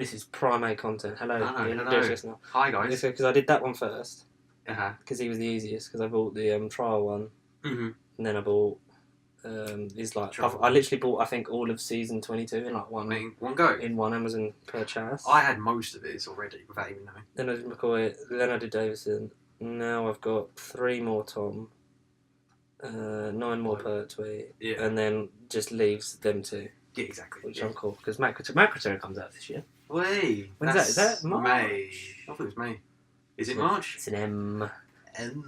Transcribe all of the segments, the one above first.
This is prime A content. Hello. Hello. Hi guys. Because I did that one first. Uh-huh. Because he was the easiest. Because I bought the trial one. Mm-hmm. And then I bought. I literally bought I think all of season 22 in like one go in one Amazon purchase. I had most of it already without even knowing. Then I did McCoy. Then I did Davison. Now I've got 3 more Tom. 9 more Pertwee. Yeah. And then just leaves them 2. Yeah, exactly. Which I'm cool because Macroterra comes out this year. Wait. When's that? Is that March? May. I thought it was May. Is it March? It's an M. M.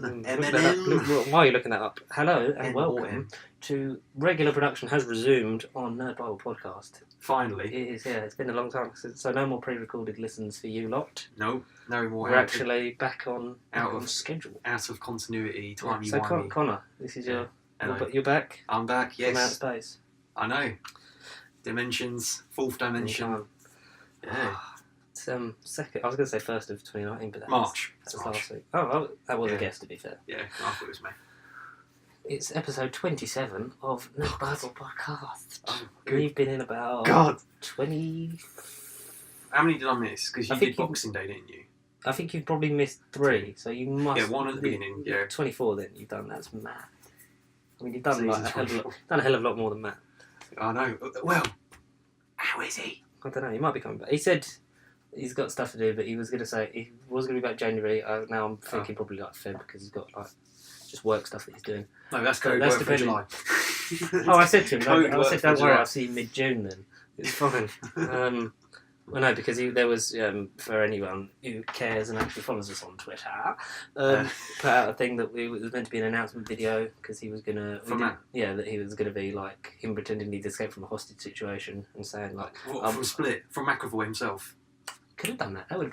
Why are you looking that up? Hello and welcome to regular production has resumed on Nerd Bible Podcast. Finally. It is, yeah. It's been a long time, so no more pre-recorded listens for you lot. No more. We're actually back on schedule. Out of continuity, timey-wimey. So Conor, this is your... Hello. You're back? I'm back, yes. From outer space. I know. Dimensions, 4th dimension. Yeah. It's second. I was going to say 1st of 2019, but March. That was last week. Oh, that was a guess, to be fair. Yeah, I thought it was May. It's episode 27 of Nerd Bible Podcast. Oh, We've been in about 20. How many did I miss? Because you did Boxing Day, didn't you? I think you've probably missed 3, so you must. Yeah, 1 at the beginning. Yeah, 24. Then you've done. That's mad. I mean, you've done like a hell of a lot more than that. I know. Well, how is he? I don't know. He might be coming back. He said he's got stuff to do, but he was going to say he was going to be back January. Now I'm thinking probably like Feb because he's got like just work stuff that he's doing. No, that's code work for July. Oh, I said to him. I said, don't worry, I'll see you mid-June then. It's fine. Well, no, because there was, for anyone who cares and actually follows us on Twitter, put out a thing that it was meant to be an announcement video because he was going to... that he was going to be like him pretending he'd escaped from a hostage situation and saying like... from Split? From McAvoy himself? Could have done that. That would have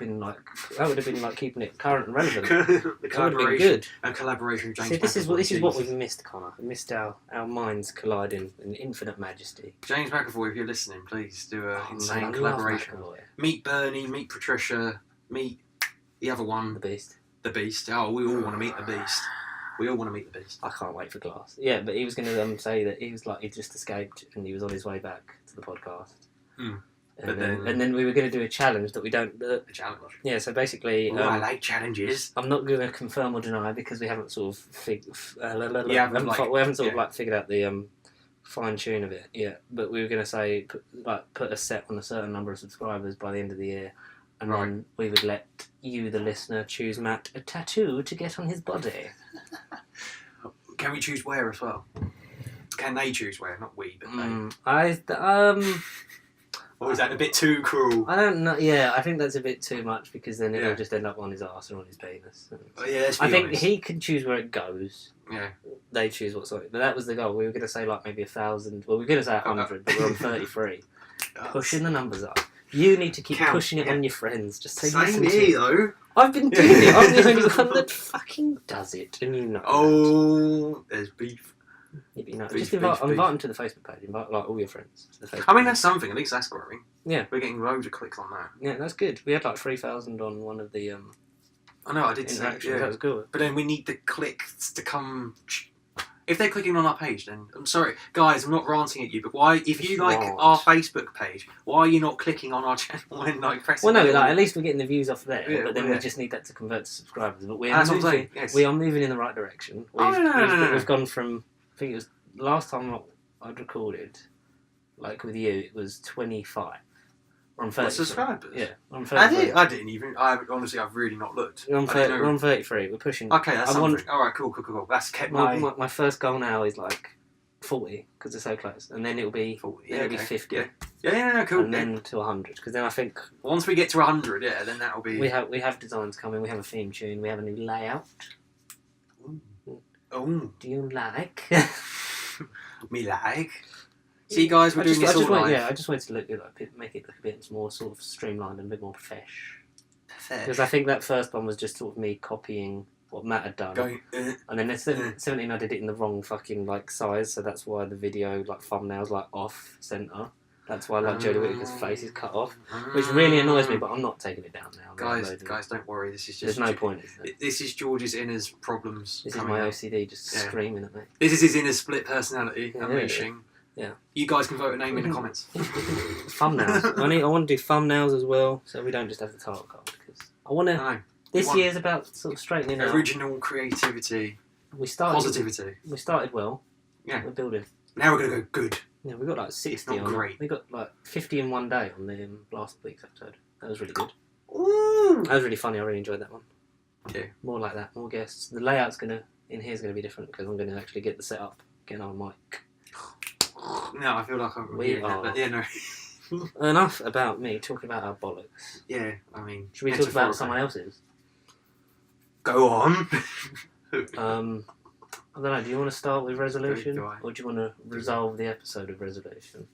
been like keeping it current and relevant. The that would have been good. A collaboration with James. See, this is what we've missed, Conor. We missed our minds colliding in infinite majesty. James McAvoy, if you're listening, please do an insane collaboration. Meet Bernie, meet Patricia, meet the other one. The Beast. The Beast. Oh, we all want to meet the Beast. We all want to meet the Beast. I can't wait for Glass. Yeah, but he was going to say that he was like he'd just escaped and he was on his way back to the podcast. And then we were going to do a challenge that we don't... a challenge? Yeah, so basically... I like challenges. I'm not going to confirm or deny because we haven't sort of... we haven't figured out the fine-tune of it yet. But we were going to say, put a set on a certain number of subscribers by the end of the year. And then we would let you, the listener, choose Matt a tattoo to get on his body. Can we choose where as well? Can they choose where? Not we, but they. Or is that a bit too cruel? I don't know. Yeah, I think that's a bit too much because then it'll just end up on his arse or on his penis. I think he can choose where it goes. Yeah. They choose what's on it. But that was the goal. We were going to say like maybe 1,000. Well, we were going to say 100, but we're on 33. Pushing the numbers up. You need to keep pushing it on your friends. Just say listen to me, though. I've been doing it. I'm the only one that fucking does it, and you know. Oh, there's beef. Yeah, just invite them to the Facebook page. Invite like all your friends to the Facebook I mean, that's something. At least that's growing. Yeah, we're getting loads of clicks on that. Yeah, that's good. We had like 3,000 on one of the. I know. I did say that was good. But then we need the clicks to come. If they're clicking on our page, then I'm sorry, guys. I'm not ranting at you, but why? If you like our Facebook page, why are you not clicking on our channel and like pressing? Well, no, at least we're getting the views off there. But then we just need that to convert to subscribers. But we are moving in the right direction. We've gone from. I think it was last time I'd recorded, like with you, it was 25. We're on 30. Subscribers? Yeah, on 33. I didn't even. Honestly, I've really not looked. We're on 33. We're pushing. Okay, that's something. All right, cool. That's kept my first goal now is like 40 because they're so close, and then it'll be 40. Then it'll be 50. Yeah, cool. And then to 100 because then I think once we get to 100, then that'll be. We have designs coming. We have a theme tune. We have a new layout. Oh, do you like? Me like. See, guys, we're doing this all live. Yeah, I just wanted to make it look a bit more sort of streamlined and a bit more profesh. Because I think that first one was just sort of me copying what Matt had done, and then 17 I did it in the wrong fucking like size, so that's why the video like thumbnail's like off center. That's why like Jodie Whittaker's face is cut off, which really annoys me. But I'm not taking it down now. Guys, don't worry. This is just. There's no point. This is George's inner's problems. This is my OCD just screaming at me. This is his inner split personality unleashing. Yeah. You guys can vote a name in the comments. Thumbnails. I want to do thumbnails as well, so we don't just have the title card. Because I want to. No. This year's about sort of straightening out. Original creativity. Positivity. We started well. Yeah. We're building. Now we're going to go good. Yeah, we got like 60 on. Great. We got like 50 in one day on the last week's episode. That was really good. Ooh. That was really funny. I really enjoyed that one. Yeah. More like that. More guests. The layout's in here's gonna be different because I'm gonna actually get the setup, get on a mic. No, I feel like I'm. We are. But yeah, no. Enough about me talking about our bollocks. Yeah, I mean. Should we talk about someone else's? Go on. I don't know. Do you want to start with resolution, or do you want to resolve the episode of resolution?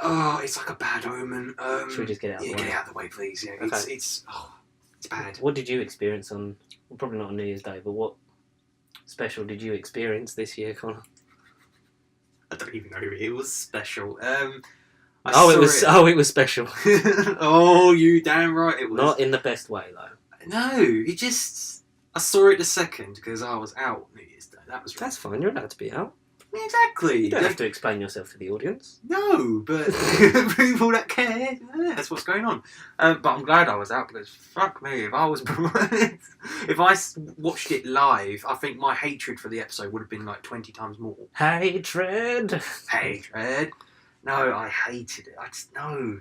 Oh, it's like a bad omen. Should we just get it out of the way? Get it out of the way, please. Yeah, okay. It's bad. What did you experience on? Well, probably not on New Year's Day, but what special did you experience this year, Conor? I don't even know. It was special. It was special. Oh, you damn right it was. Not in the best way though. No, it just. I saw it the second because I was out New Year's Day. That's fine. You're allowed to be out. Exactly. You don't have to explain yourself to the audience. No, but people that care, that's what's going on. But I'm glad I was out because fuck me, if I was if I watched it live, I think my hatred for the episode would have been like 20 times more. Hatred. No, I hated it. No,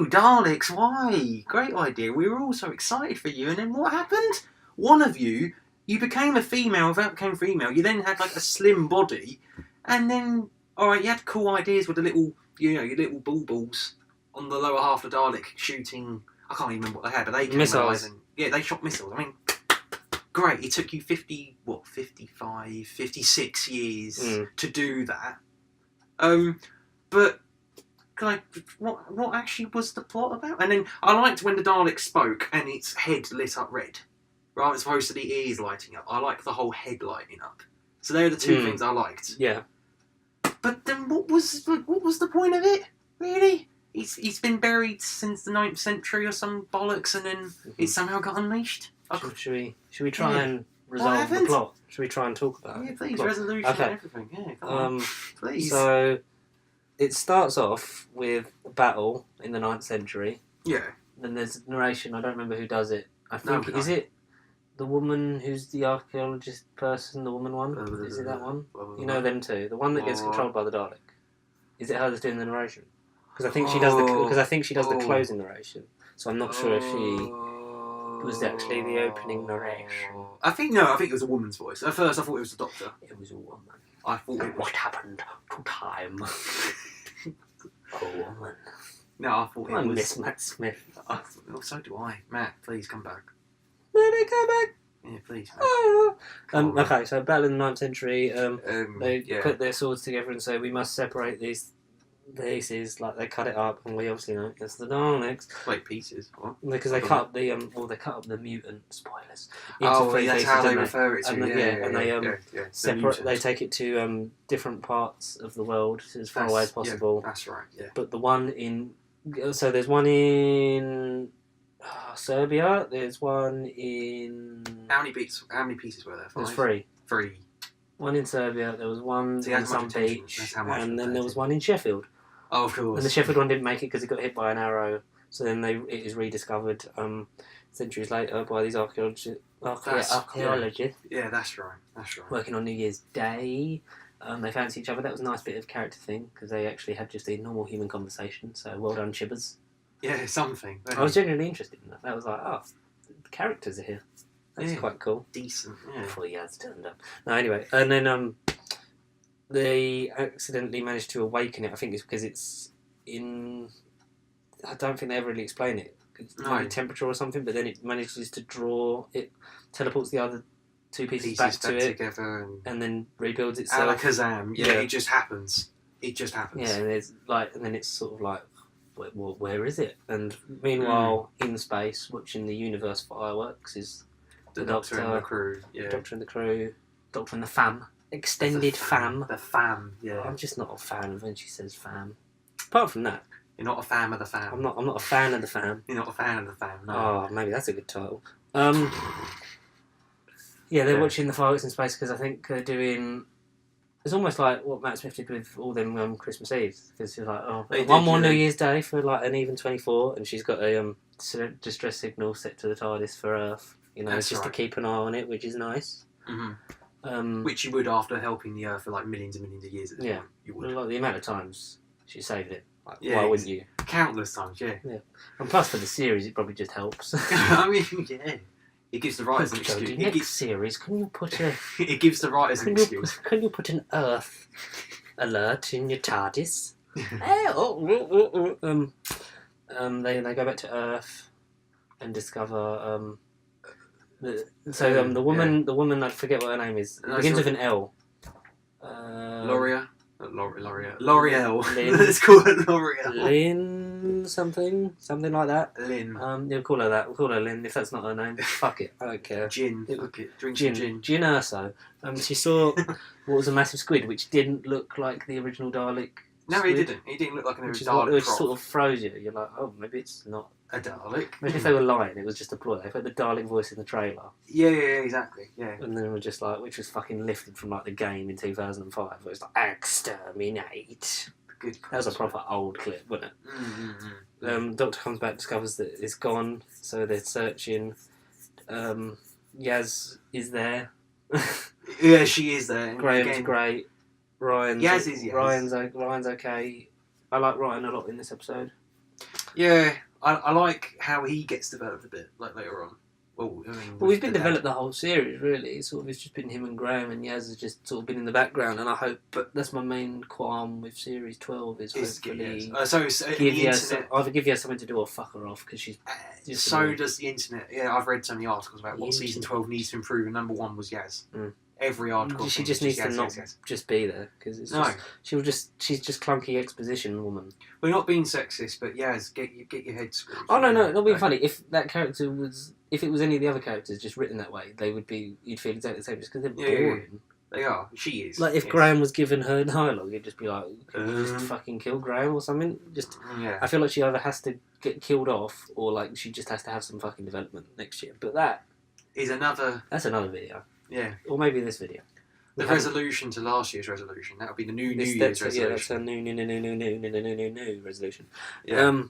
Daleks. Why? Great idea. We were all so excited for you, and then what happened? One of you. You became a female without becoming female. You then had like a slim body, and then you had cool ideas with the little, your little bulls on the lower half of the Dalek shooting. I can't even remember what they had, but they came missiles. And, they shot missiles. I mean, great. It took you 55, 56 years to do that. But what actually was the plot about? And then I liked when the Dalek spoke and its head lit up red. Right, as opposed to the ears lighting up. I like the whole head lighting up. So they're the two things I liked. Yeah. But then what was the point of it? Really? He's been buried since the 9th century or some bollocks, and then it somehow got unleashed. Should we try and resolve the plot? Should we try and talk about it? Yeah, please. Resolution and everything. Yeah, come on. Please. So it starts off with a battle in the 9th century. Yeah. Then there's narration. I don't remember who does it. I think is it the woman who's the archaeologist person, the woman one? Is it that one? You know them two. The one that gets controlled by the Dalek. Is it her that's doing the narration? Because I think she does the closing narration. So I'm not sure if she was actually the opening narration. I think it was a woman's voice. At first I thought it was the Doctor. It was a woman. I thought it was... What happened to time? A woman. No, I thought it was... I miss Matt Smith. So do I. Matt, please come back. May they come back? Yeah, please. Okay, so battle in the 9th century. They put their swords together and say we must separate these pieces. Like they cut it up, and we obviously know it's the Daleks. Wait, pieces? What? Because they cut up they cut up the mutant spoilers. That's how they refer it to. They separate. They take it to different parts of the world as far away as possible. Yeah, that's right. Yeah. But the one in there's one in Serbia. There's one in... How many pieces were there? 5? There's 3. 3. One in Serbia. There was one on some beach, and then there was one in Sheffield. Oh, of course. And the Sheffield one didn't make it because it got hit by an arrow. So then it is rediscovered centuries later by these archaeologists. Yeah, that's right. Working on New Year's Day. They fancy each other. That was a nice bit of character thing because they actually had just a normal human conversation. So well done, Chibbers. Yeah, something. I was genuinely interested in that. That was like, the characters are here. That's quite cool. Decent, yeah. Before the ads turned up. No, anyway. And then they accidentally managed to awaken it. I think it's because it's in... I don't think they ever really explain it. It's like temperature or something, but then it manages to draw... It teleports the other 2 pieces back to it. Together and then rebuilds itself. Alakazam. Yeah, it just happens. Yeah, and then it's sort of like... where is it? And meanwhile, in space, watching the universe fireworks is the Doctor and the crew. Yeah. Doctor and the crew. Doctor and the fam. Extended fam. The fam, yeah. I'm just not a fan of when she says fam. Apart from that. You're not a fan of the fam. I'm not a fan of the fam. You're not a fan of the fam, no. Oh, maybe that's a good title. Yeah, they're watching the fireworks in space because I think they're doing... It's almost like what Matt Smith did with all them Christmas Eves. Because she's like, They one did, more yeah. New Year's Day for like an even 24, and she's got a distress signal set to the TARDIS for Earth. You know, That's just right. to keep an eye on it, which is nice. Which you would after helping the Earth for like millions and millions of years. At this point. You would. Like the amount of times she saved it. Like, Yeah, why wouldn't you? Countless times, yeah. And plus for the series, it probably just helps. I mean, yeah. It gives the writers an excuse. The next series, can you put a? It gives the writers an excuse. Can you put an Earth alert in your TARDIS? They go back to Earth and discover the woman I forget what her name is. It begins with an L. L'Oreal. Lynn. Let's call it L'Oreal. Lynn something like that. Lynn. We'll call her that. We'll call her Lynn if that's not her name. Fuck it, I don't care. Gin. Fuck it. Drink some gin. Gin Urso. She saw what was a massive squid, which didn't look like the original Dalek. No, squid, he didn't. He didn't look like an which original Dalek. which sort of froze you. You're like, oh, maybe it's not a Dalek. Maybe if they were lying, it was just a ploy. They put the Dalek voice in the trailer. Yeah, exactly. Yeah. And then we're just like, which was fucking lifted from like the game in 2005, where it's like, exterminate. Good. That was a proper old clip, wasn't it? Doctor comes back, discovers that it's gone, so they're searching. Yaz is there. Yeah, she is there. Graham's great. Yaz is Yaz. Ryan's okay. I like Ryan a lot in this episode. Yeah, I like how he gets developed a bit, like later on. Well, he's been developed the whole series, really. It's just been him and Graham, and Yaz has just sort of been in the background. And I hope, but that's my main qualm with series 12 is hopefully either give Yaz something to do or fuck her off because she's. So does the internet. Yeah, I've read so many articles about what season 12 needs to improve, and number one was Yaz. Every article. She just needs to not just be there because it's she's just clunky exposition woman. We're not being sexist, but Yaz, get your head screwed. Oh no, not being funny. If it was any of the other characters just written that way, you'd feel exactly the same just because they're boring. Yeah. They are. She is. Like if Graham was given her dialogue, it'd just be like, just fucking kill Graham or something. I feel like she either has to get killed off or like she just has to have some fucking development next year. But that's another video. Yeah. Or maybe this video. The resolution to last year's resolution. That would be the new Year's resolution. Yeah, that's a new resolution. Yeah.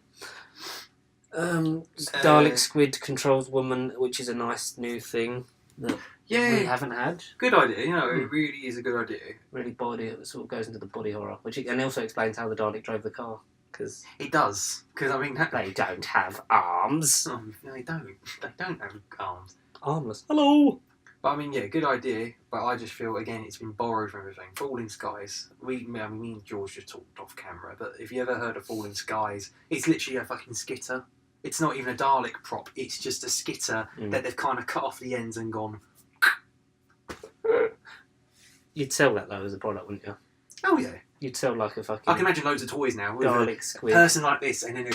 Dalek squid controls woman, which is a nice new thing that we haven't had. Good idea. It really is a good idea. Really it sort of goes into the body horror, and it also explains how the Dalek drove the car. Cause it does. Because they don't have arms. Oh, no, they don't. They don't have arms. Armless. Hello. But good idea. But I just feel again it's been borrowed from everything. Falling Skies. Me and George just talked off camera. But if you ever heard of Falling Skies, it's literally a fucking skitter. It's not even a Dalek prop. It's just a skitter that they've kind of cut off the ends and gone. You'd sell that though as a product, wouldn't you? Oh yeah. You'd sell like a fucking. I can imagine loads of toys now with Dalek a squid person like this, and then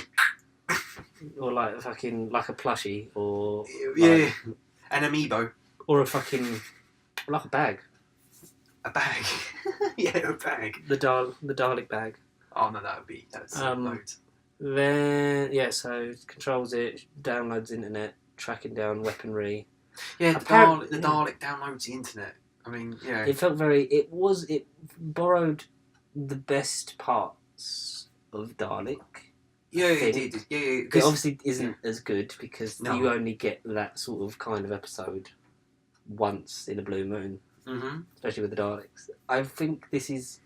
or like a fucking like a plushie or an amiibo or a fucking like a bag. A bag. Yeah, a bag. The Dalek bag. Oh no, that's loads. Then so controls it, downloads internet, tracking down weaponry. Yeah, the Dalek downloads the internet. It felt very. It borrowed the best parts of Dalek. Yeah, it did. Yeah. It obviously isn't as good because you only get that sort of kind of episode once in a blue moon, especially with the Daleks. I think this is.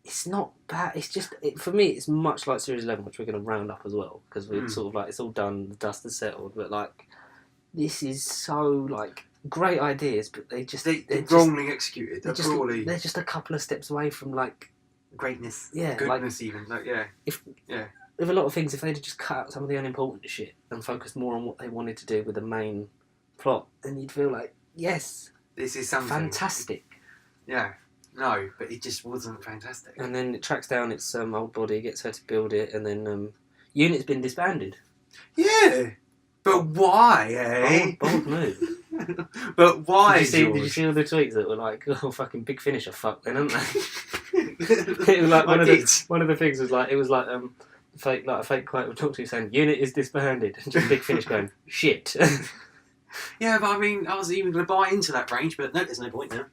It's not bad. It's just for me. It's much like Series 11, which we're going to round up as well because we're sort of like it's all done. The dust has settled, but like this is so like. Great ideas, but they're wrongly executed. They're just a couple of steps away from like greatness. Yeah, goodness even. With a lot of things, if they'd have just cut out some of the unimportant shit and focused more on what they wanted to do with the main plot, then you'd feel like, yes, this is something fantastic. Yeah, no, but it just wasn't fantastic. And then it tracks down its old body, gets her to build it, and then Unit's been disbanded. Yeah, but why? Eh? Bold move. But why? Did you see all the tweets that were like, "Oh, fucking Big Finish are fucked," then, aren't they? It was like one of the things was like a fake quote of Doctor Who saying, "Unit is disbanded," and just Big Finish going, "Shit." Yeah, but I was even going to buy into that range, but no, there's no point now.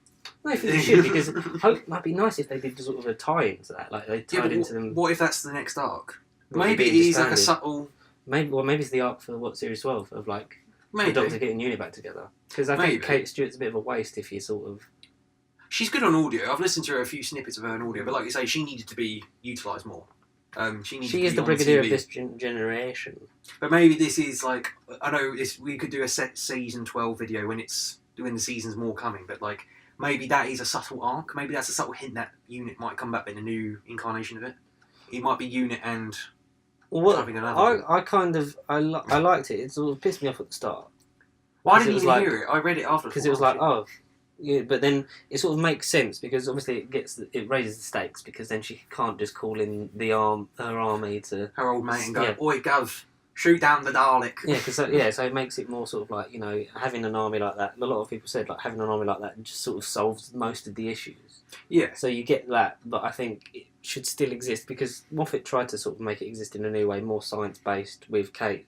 No, I think you should, because it might be nice if they did sort of a tie-in to that. Like, they tied into them... What if that's the next arc? Maybe it is like a subtle... Maybe it's the arc for, Series 12, of, like, the Doctor getting Unit back together. Because I think Kate Stewart's a bit of a waste if you sort of... She's good on audio. I've listened to her a few snippets of her on audio, but like you say, she needed to be utilised more. She is the Brigadier of this generation. But maybe this is like, I know we could do a set season 12 video when the season's more coming, but like maybe that is a subtle arc. Maybe that's a subtle hint that Unit might come back in a new incarnation of it. It might be Unit and having another. I liked it. It sort of pissed me off at the start. Why didn't you hear it? I read it after. Because it was like, oh. Yeah, but then it sort of makes sense because obviously it raises the stakes because then she can't just call in her army to her old mate and go, "Oi, Gov, shoot down the Dalek." Yeah, so it makes it more sort of like, you know, having an army like that. A lot of people said like having an army like that just sort of solves most of the issues. Yeah. So you get that, but I think it should still exist because Moffat tried to sort of make it exist in a new way, more science based with Kate,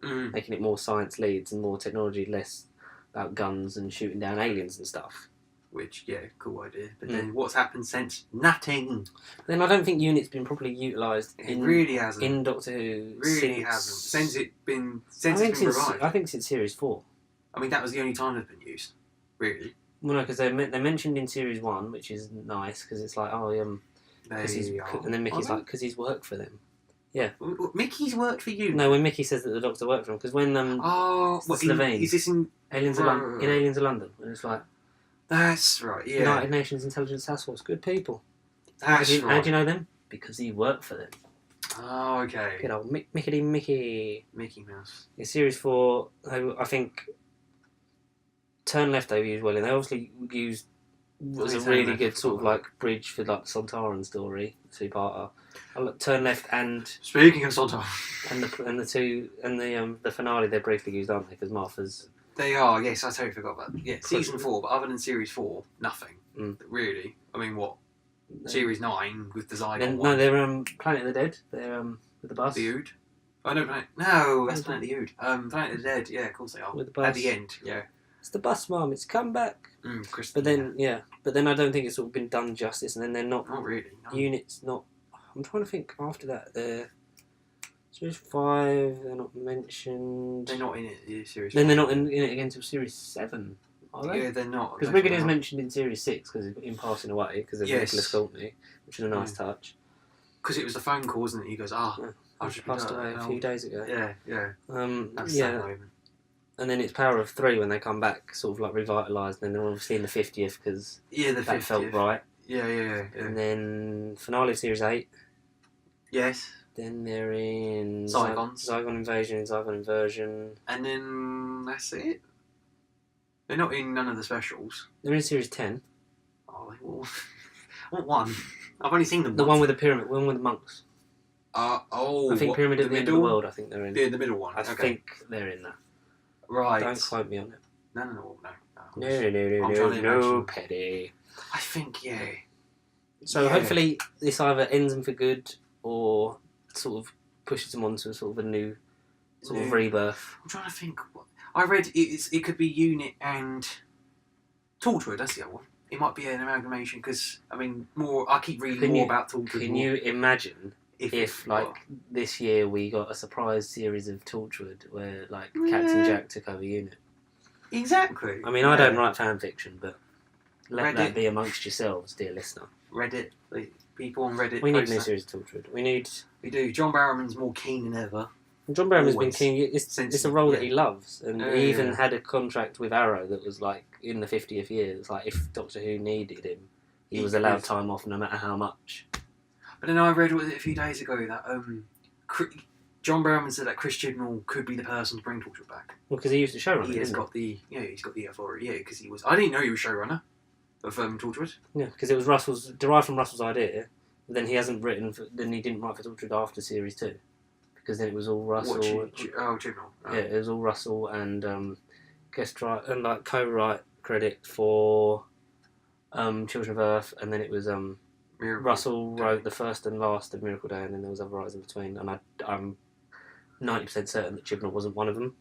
making it more science leads and more technology, less about guns and shooting down aliens and stuff. Which, yeah, cool idea. But then what's happened since? Nothing. Then I don't think Unit's been properly utilised. It really hasn't. In Doctor Who. Really hasn't. Since it's been revived. I think since Series 4. I mean, that was the only time it's been used. Really. Well, no, because they mentioned in Series 1, which is nice, because it's like, and then Mickey's like, because he's worked for them. Yeah. Mickey's worked for you? No, when Mickey says that the Doctor worked for him, because when Slovene, is this in Aliens of London, and it's like, that's right, yeah. United Nations Intelligence Task Force, good people. That's right. How do you know them? Because he worked for them. Oh, okay. Good old Mickey. Mickey Mouse. In Series 4, I think Turn Left they used well, and they obviously used was a really good sort of like bridge for like the Sontaran story, two-parter. Turn Left and speaking of Sontaran and the finale they're briefly used, aren't they? Because Martha's. They are, yes. I totally forgot about that. Yeah, season 4, but other than Series 4, nothing really. I mean, what? Series 9 with the Zygon one. No, they're Planet of the Dead. They're with the bus. The Ood. Oh no, that's Planet of the Ood. Planet of the Dead. Yeah, of course they are. With the bus. At the end, yeah. It's the bus, Mum. It's come back. But then, but then I don't think it's sort of been done justice, and then they're not. Not really. No. Units not. I'm trying to think. After that, they're Series 5. They're not mentioned. They're not in it. Yeah, Series. Then 5. They're not in it again until Series 7. Are they? Yeah, they're not. Because Brigadier's mentioned in Series 6 because in passing away because of Nicholas Courtney, which is a nice touch. Because it was the phone call, wasn't it? He goes, I just passed away a few days ago. Yeah. That's that moment. And then it's Power of 3 when they come back, sort of like revitalised, and then they're obviously in the 50th because that felt right. Yeah. And then finale of Series 8. Yes. Then they're in Zygon Invasion. And then that's it. They're not in none of the specials. They're in Series 10. Oh, what one? I've only seen them. The one with the pyramid, one with the monks. I think Pyramid at the End of the World. I think they're in. Yeah, the middle one. I think they're in that. Right. Don't quote me on it. No. No, Petty. I think, So hopefully this either ends them for good or sort of pushes them on to sort of a new sort of rebirth. I'm trying to think. I read it could be Unit and Torchwood. That's the other one. It might be an amalgamation because I keep reading more about Torchwood. Can you imagine if this year we got a surprise series of Torchwood where like Captain Jack took over Unit? Exactly. I mean, I don't write fan fiction, but let that be amongst yourselves, dear listener. Reddit, people on Reddit. We need a new series of Torchwood. We do. John Barrowman's more keen than ever. John Barrowman's been keen. It's a role that he loves, and he even had a contract with Arrow that was like in the 50th year. It's like if Doctor Who needed him, he was allowed time off no matter how much. But then I read a few days ago that John Barrowman said that Chris Chibnall could be the person to bring Torchwood back. Well, because he used to showrun it. He's got the authority. Yeah, because he was. I didn't know he was showrunner of Torchwood. Yeah, because it was derived from Russell's idea. But then he hasn't written. Then he didn't write for Torchwood after Series 2, because then it was all Russell. Chibnall. Oh. Yeah, it was all Russell and guest write and like co-write credit for Children of Earth, and then it was Russell wrote the first and last of Miracle Day, and then there was other writers in between. And I'm 90% certain that Chibnall wasn't one of them.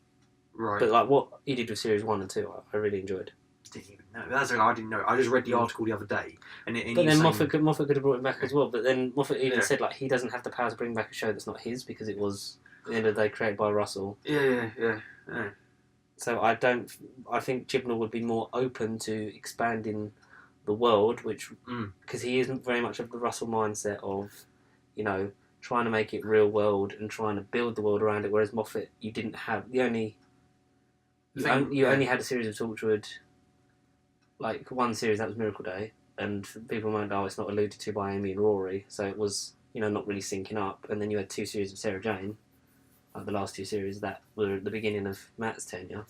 Right. But like what he did with Series 1 and 2, I really enjoyed. Didn't even know. That's what I didn't know. I just read the article the other day, and but then Moffat could have brought him back as well. But then Moffat even said like he doesn't have the power to bring back a show that's not his because it was at the end of the day created by Russell. Yeah. So I think Chibnall would be more open to expanding the world, which because he isn't very much of the Russell mindset of, you know, trying to make it real world and trying to build the world around it. Whereas Moffat, you didn't have you only had a series of Torchwood. Like one series that was Miracle Day, and people might know it's not alluded to by Amy and Rory, so it was not really syncing up. And then you had 2 series of Sarah Jane, like the last 2 series that were at the beginning of Matt's tenure.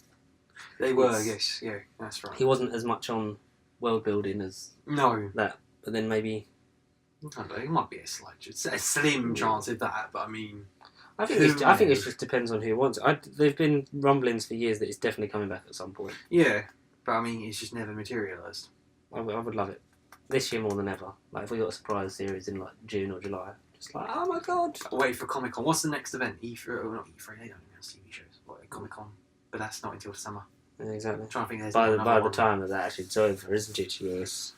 They were, yes, yeah, that's right. He wasn't as much on world building as that, but then maybe I don't know. It might be a slim chance of that, but I mean, I think it just depends on who wants it. There've been rumblings for years that it's definitely coming back at some point. Yeah. But I mean, it's just never materialised. I would love it. This year more than ever. Like, if we got a surprise series in, like, June or July. Just like, oh my god. Wait for Comic-Con. What's the next event? E3? Oh, not E3. They don't even have TV shows. Like, Comic-Con. But that's not until summer. Yeah, exactly. I'm trying to think there's by the time of that, actually, it's over, isn't it? Yes.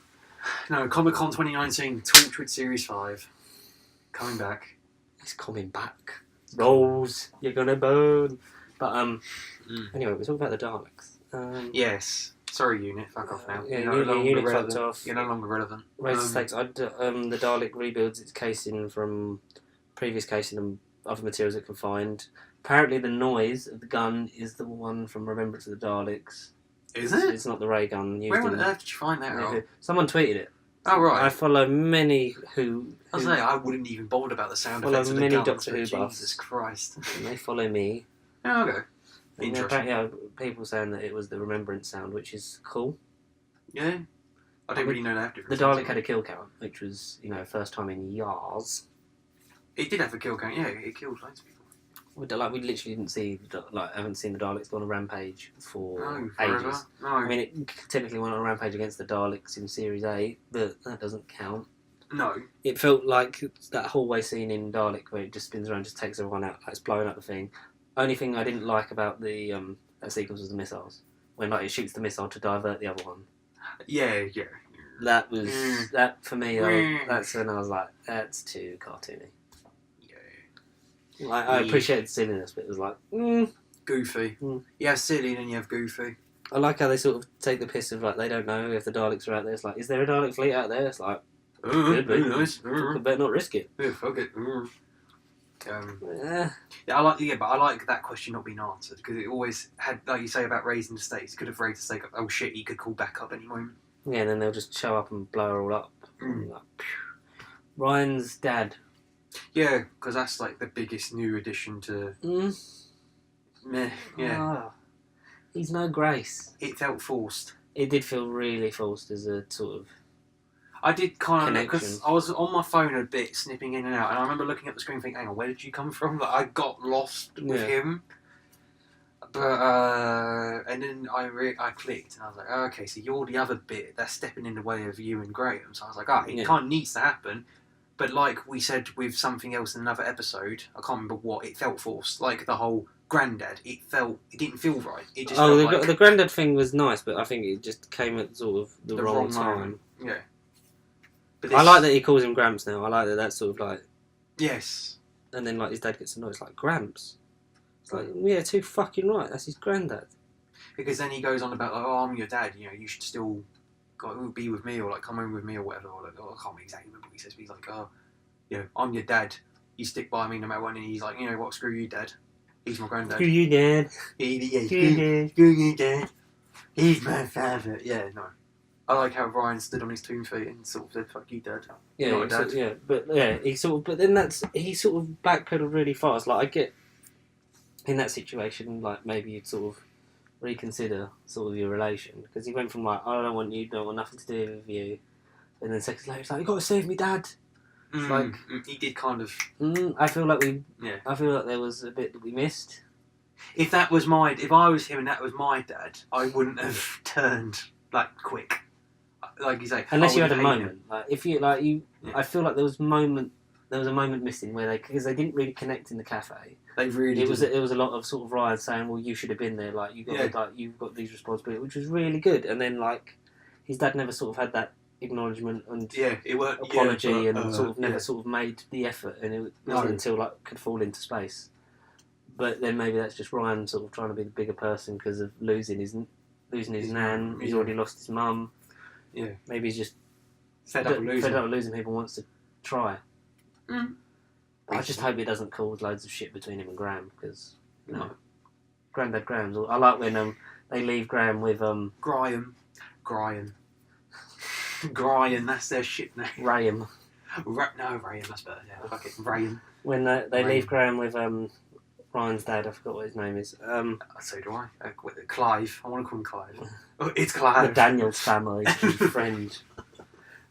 No, Comic-Con 2019. Torchwood Series 5. Coming back. It's coming back. Rose, you're gonna burn. But, anyway, we're talking about the Daleks. Yes. Sorry, Unit. Fuck off now. Yeah, Unit fucked off. You're no longer relevant. Raise the stakes. The Dalek rebuilds its casing from previous casing and other materials it can find. Apparently, the noise of the gun is the one from Remembrance of the Daleks. Is it? It's not the ray gun. Where on earth did you find that? Yeah, someone tweeted it. Oh, right. I follow many who... I wouldn't even bother about the sound effects of the guns. Doctor Who buffs. Jesus Christ. And they follow me. Oh, okay. Interesting. Yeah, people saying that it was the Remembrance sound, which is cool. Yeah. I don't really know that difference. The Dalek had a kill count, which was, first time in years. It did have a kill count, yeah. It killed loads of people. We literally didn't see, haven't seen the Daleks go on a rampage for forever. ages. No. I mean, it technically went on a rampage against the Daleks in Series 8, but that doesn't count. No. It felt like that hallway scene in Dalek where it just spins around, just takes everyone out, like it's blowing up the thing. Only thing I didn't like about the that sequence was the missiles. When it shoots the missile to divert the other one. Yeah. That was that for me. That's when I was like, that's too cartoony. Yeah. I appreciated the silliness, but it was like goofy. You have silly and then you have goofy. I like how they sort of take the piss of like they don't know if the Daleks are out there. It's like, is there a Dalek fleet out there? It's like, could be. Nice. Better not risk it. Yeah, fuck it. I like that question not being answered because it always had, like you say about raising the stakes. Could have raised the stake up. Oh shit, he could call back up any moment. Yeah, and then they'll just show up and blow her all up. Like, Ryan's dad. Yeah, because that's like the biggest new addition to. Meh. Yeah. Oh, he's no grace. It felt forced. It did feel really forced as a sort of. I did kind of, because connection. I was on my phone a bit, snipping in and out, and I remember looking at the screen thinking, hang on, where did you come from? Like, I got lost with him. But, and then I clicked, and I was like, oh, okay, so you're the other bit that's stepping in the way of you and Graham. So I was like, it kind of needs to happen. But like we said with something else in another episode, I can't remember what, it felt forced. Like the whole granddad, it didn't feel right. It just felt like the granddad thing was nice, but I think it just came at sort of the wrong time. Moment. Yeah. But I like that he calls him Gramps now. I like that that's sort of like... Yes. And then like his dad gets annoyed. It's like, Gramps? It's like, yeah, too fucking right. That's his granddad. Because then he goes on about, like, oh, I'm your dad. You should still be with me or like come home with me or whatever. Or, like, I can't exactly remember what he says. But he's like, I'm your dad. You stick by me no matter what. And he's like, you know what? Screw you, dad. He's my granddad. Screw you, dad. Screw you, dad. He's my father. Yeah, no. I like how Ryan stood on his 2 feet and sort of said, fuck you, dad. Yeah, dad. but then he sort of backpedaled really fast. Like, I get in that situation, like, maybe you'd sort of reconsider sort of your relation. Because he went from like, I don't want nothing to do with you. And then seconds later, he's like, you got to save me, dad. Like, he did kind of... I feel like there was a bit that we missed. If I was him and that was my dad, I wouldn't have turned, like, quick. Like you say, unless you had a moment, like if you I feel like there was there was a moment missing where because they didn't really connect in the cafe. They really. It was a lot of sort of Ryan saying, "Well, you should have been there. Like you've got these responsibilities," which was really good. And then like his dad never sort of had that acknowledgement and apology and sort of never sort of made the effort, and it wasn't until like could fall into space. But then maybe that's just Ryan sort of trying to be the bigger person because of losing his nan. He's already lost his mum. Yeah. Maybe he's just fed up with losing people, wants to try. Mm. I just hope it doesn't cause loads of shit between him and Graham because Grandad Graham's. I like when they leave Graham with Graham. That's their shit name. Graham. No, Graham. That's better. Yeah, fuck it, Graham. When they leave Graham with Ryan's dad, I forgot what his name is. So do I. Clive. I want to call him Clive. Oh, it's Clive. The Daniels family friend.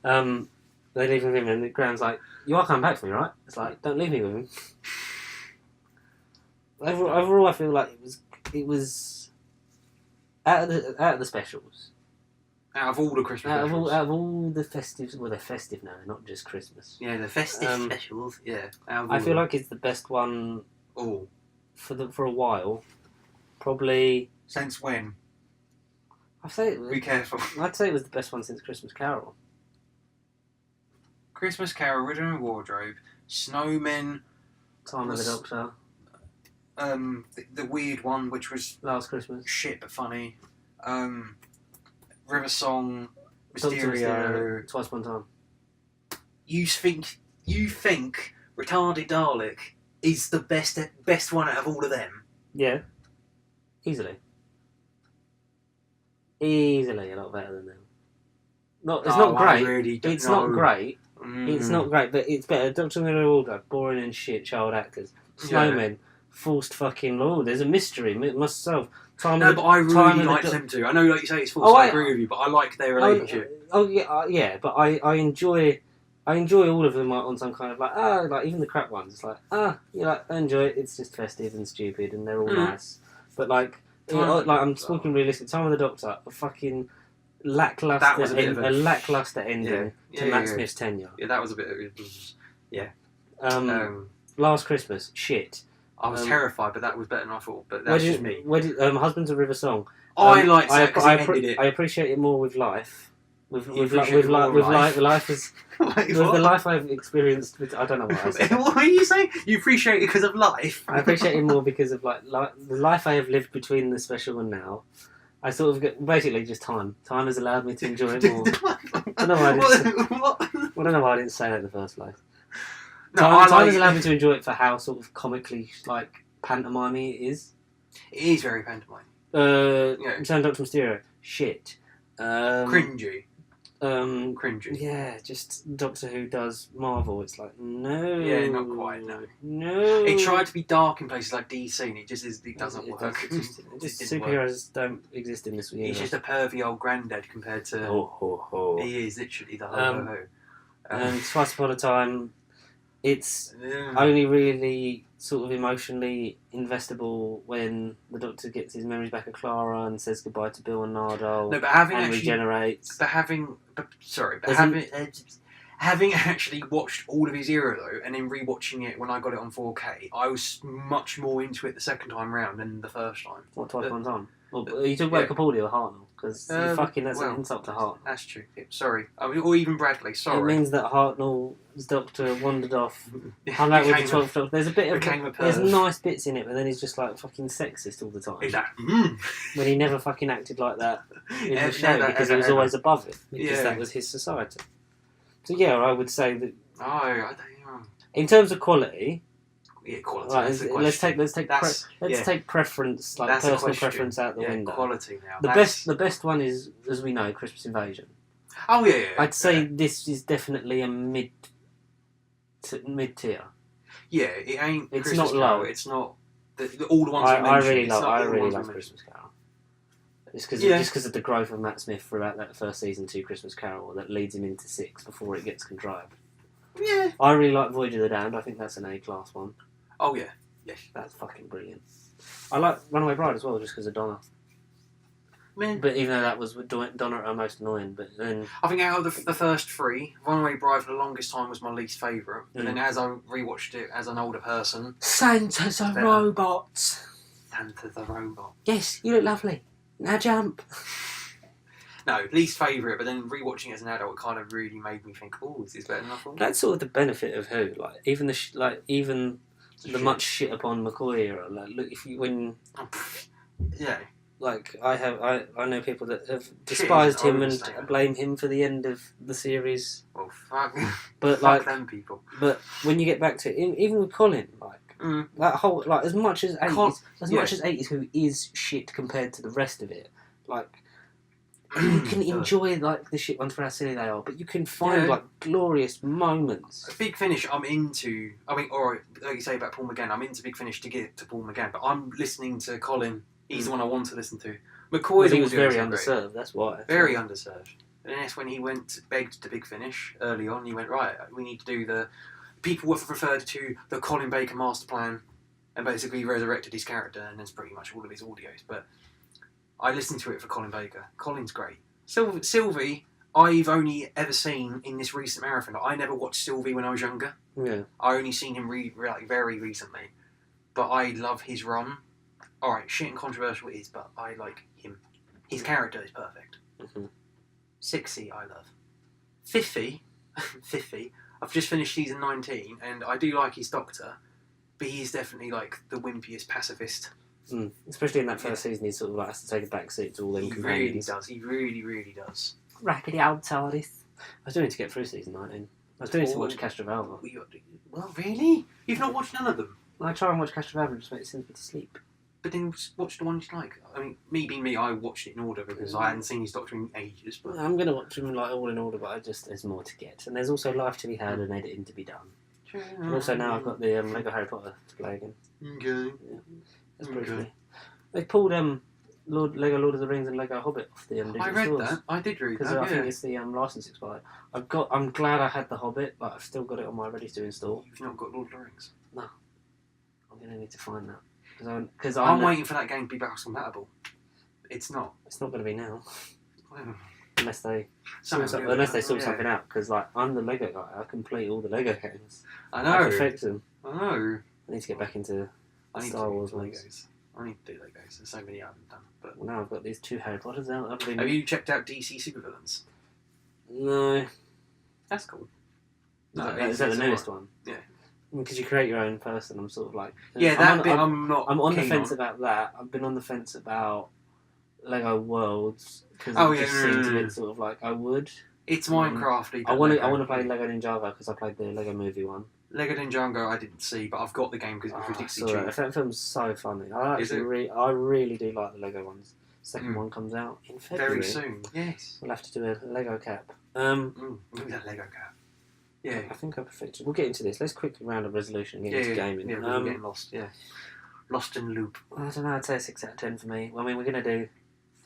They leave with him, and Graham's like, "You are coming back for me, right?" It's like, "Don't leave me with him." Overall, I feel like it was out of the specials. Out of all the Christmas specials. Out of all the festives, well, they're festive now, not just Christmas. Yeah, the festive specials. Yeah. I feel like it's the best one. Oh. For a while, probably. Since when? I'd say. Be careful. I'd say it was the best one since Christmas Carol. Christmas Carol, Riddle and Wardrobe, Snowmen. Time of the Doctor. The weird one, which was Last Christmas. Shit but funny. River Song, Mysterio. Twice Upon a Time. You think Retarded Dalek is the best one out of all of them? Yeah. Easily a lot better than them. Not great. It's not great. It's not great, but it's better. Doctor Who, boring and shit child actors. Snowmen, forced fucking law. There's a mystery. Must solve. But I really like them too. I know, like you say, it's forced. I agree with you, but I like their relationship. Yeah. But I enjoy all of them on some kind of like even the crap ones. It's like I enjoy it. It's just festive and stupid, and they're all nice. But I'm speaking realistic. Time of the Doctor, a fucking lackluster ending to Matt Smith's tenure. Yeah, that was a bit. Yeah. Last Christmas, shit. I was terrified, but that was better than I thought. But that's just me. Husbands of River Song. I liked that because it ended it. I appreciate it more with life. With life is with the life I've experienced. I don't know what I said. What are you saying? You appreciate it because of life. I appreciate it more because of the life I have lived between the special and now. I sort of get basically just time. Time has allowed me to enjoy it more. I don't know why I didn't say that in the first place. Time has allowed me to enjoy it for how sort of comically pantomime-y it is. It is very pantomime. Return Doctor Mysterio. Shit. Cringy. Cringy. Yeah, just Doctor Who does Marvel. It's like, no. Yeah, not quite, no. No. It tried to be dark in places like DC and it doesn't work. Superheroes don't exist in this universe. He's just a pervy old granddad compared to... He is literally the whole And Twice Upon a Time, it's only really sort of emotionally investable when the Doctor gets his memories back of Clara and says goodbye to Bill and Nardole. No, but regenerates. Having actually watched all of his era though, and then rewatching it when I got it on 4K, I was much more into it the second time round than the first time. What, Twice Upon a Time? Well, you talk about Capaldi or Hartnell? Because that's an insult to Hartnell. That's true. Yeah, sorry. Or even Bradley, sorry. It means that Hartnell's Doctor wandered off, hung out with the 12th Doctor. There's a bit of... There's nice bits in it, but then he's just fucking sexist all the time. Exactly. When he never fucking acted like that in the show because he was always above it. Because that was his society. So yeah, I would say that... I don't know. In terms of quality... Yeah, quality. Right, let's take preference, personal preference out the window. Quality now. The best one is, as we know, Christmas Invasion. Oh yeah. I'd say this is definitely a mid tier. Yeah, it ain't. It's Christmas not Carol, low. It's not all the ones I really love Christmas Carol. It's because of the growth of Matt Smith throughout that first season 2 Christmas Carol that leads him into 6 before it gets contrived. Yeah. I really like Voyage of the Damned. I think that's an A-class one. Oh yeah, yes, that's fucking brilliant. I like Runaway Bride as well, just because of Donna. man. But even though that was Donna at her most annoying, but then I think out of the first three, Runaway Bride for the longest time was my least favourite. But then as I rewatched it as an older person, Santa's a robot. Santa's a robot. Yes, you look lovely. Now jump. No, least favourite, but then rewatching it as an adult, it kind of really made me think, "Oh, is this better than I thought?" That's sort of the benefit of Who. Like even the much shit upon McCoy era. Like look, if you yeah. Like I know people that have despised him and blame him for the end of the series. Well, fuck. But fuck them people. But when you get back to it, even with Colin, that whole as much as 80s Who is shit compared to the rest of it, like. You can enjoy the shit ones for how silly they are, but you can find glorious moments. Big Finish, I'm into. I mean, or like you say about Paul McGann, I'm into Big Finish to get to Paul McGann, but I'm listening to Colin. He's the one I want to listen to. McCoy's he was very underserved. That's why. Very underserved. And that's when he begged to Big Finish early on. He went, right, we need to do the. People were referred to the Colin Baker master plan, and basically resurrected his character, and that's pretty much all of his audios, but. I listened to it for Colin Baker. Colin's great. Sylvie, I've only ever seen in this recent marathon. I never watched Sylvie when I was younger. Yeah. I only seen him very recently. But I love his run. Alright, shit and controversial it is, but I like him. His character is perfect. Mm-hmm. Sixy, I love. Fiffy, I've just finished season 19, and I do like his doctor, but he's definitely like the wimpiest pacifist. Especially in that first season, he sort of has to take a back seat to all them companions. He really does. Rackety old TARDIS. I was doing it to get through season 19. I was doing it to watch Castrovalva. Well, really? You've not watched none of them? I try and watch Castrovalva and just it sends me to sleep. But then watch the ones you like. I mean, me being me, I watched it in order because I hadn't seen his Doctor in ages. But I'm going to watch them all in order, but there's more to get. And there's also life to be had and editing to be done. And also now I've got the Lego Harry Potter to play again. Okay. Yeah. That's pretty funny. They pulled Lego Lord of the Rings and Lego Hobbit off the digital I read stores. that. I did read that. Because I think it's the license expired. I'm glad I had the Hobbit, but I've still got it on my ready to install. You've not got Lord of the Rings? No. I'm going to need to find that. Because I'm waiting for that game to be backwards compatible. It's not. It's not going to be now. Well, unless they sort something out. Because I'm the Lego guy. I complete all the Lego games. I know. I perfect them. I know. I need to get back into Star Wars Legos. I need to do Legos. There's so many I haven't done. But now I've got these 2 Harry Potters out. Have you checked out DC Supervillains? No. That's cool. No, is that the newest one? Yeah. Because you create your own person. I'm sort of like... Yeah, I'm on the fence about that. I've been on the fence about Lego Worlds. Because it just seems a bit sort of like I would. It's Minecraft. I want to play Lego Ninjago because I played the Lego movie one. Lego Ninjago I didn't see, but I've got the game because it was ridiculously cheap. That film's so funny. I really do like the Lego ones. Second one comes out in February. Very soon, yes. We'll have to do a Lego cap. That Lego cap. Yeah. I think I perfected. We'll get into this. Let's quickly round up resolution and get into gaming. Yeah, we're getting lost. Yeah. Lost in loop. I don't know, I'd say 6 out of 10 for me. I mean, we're going to do...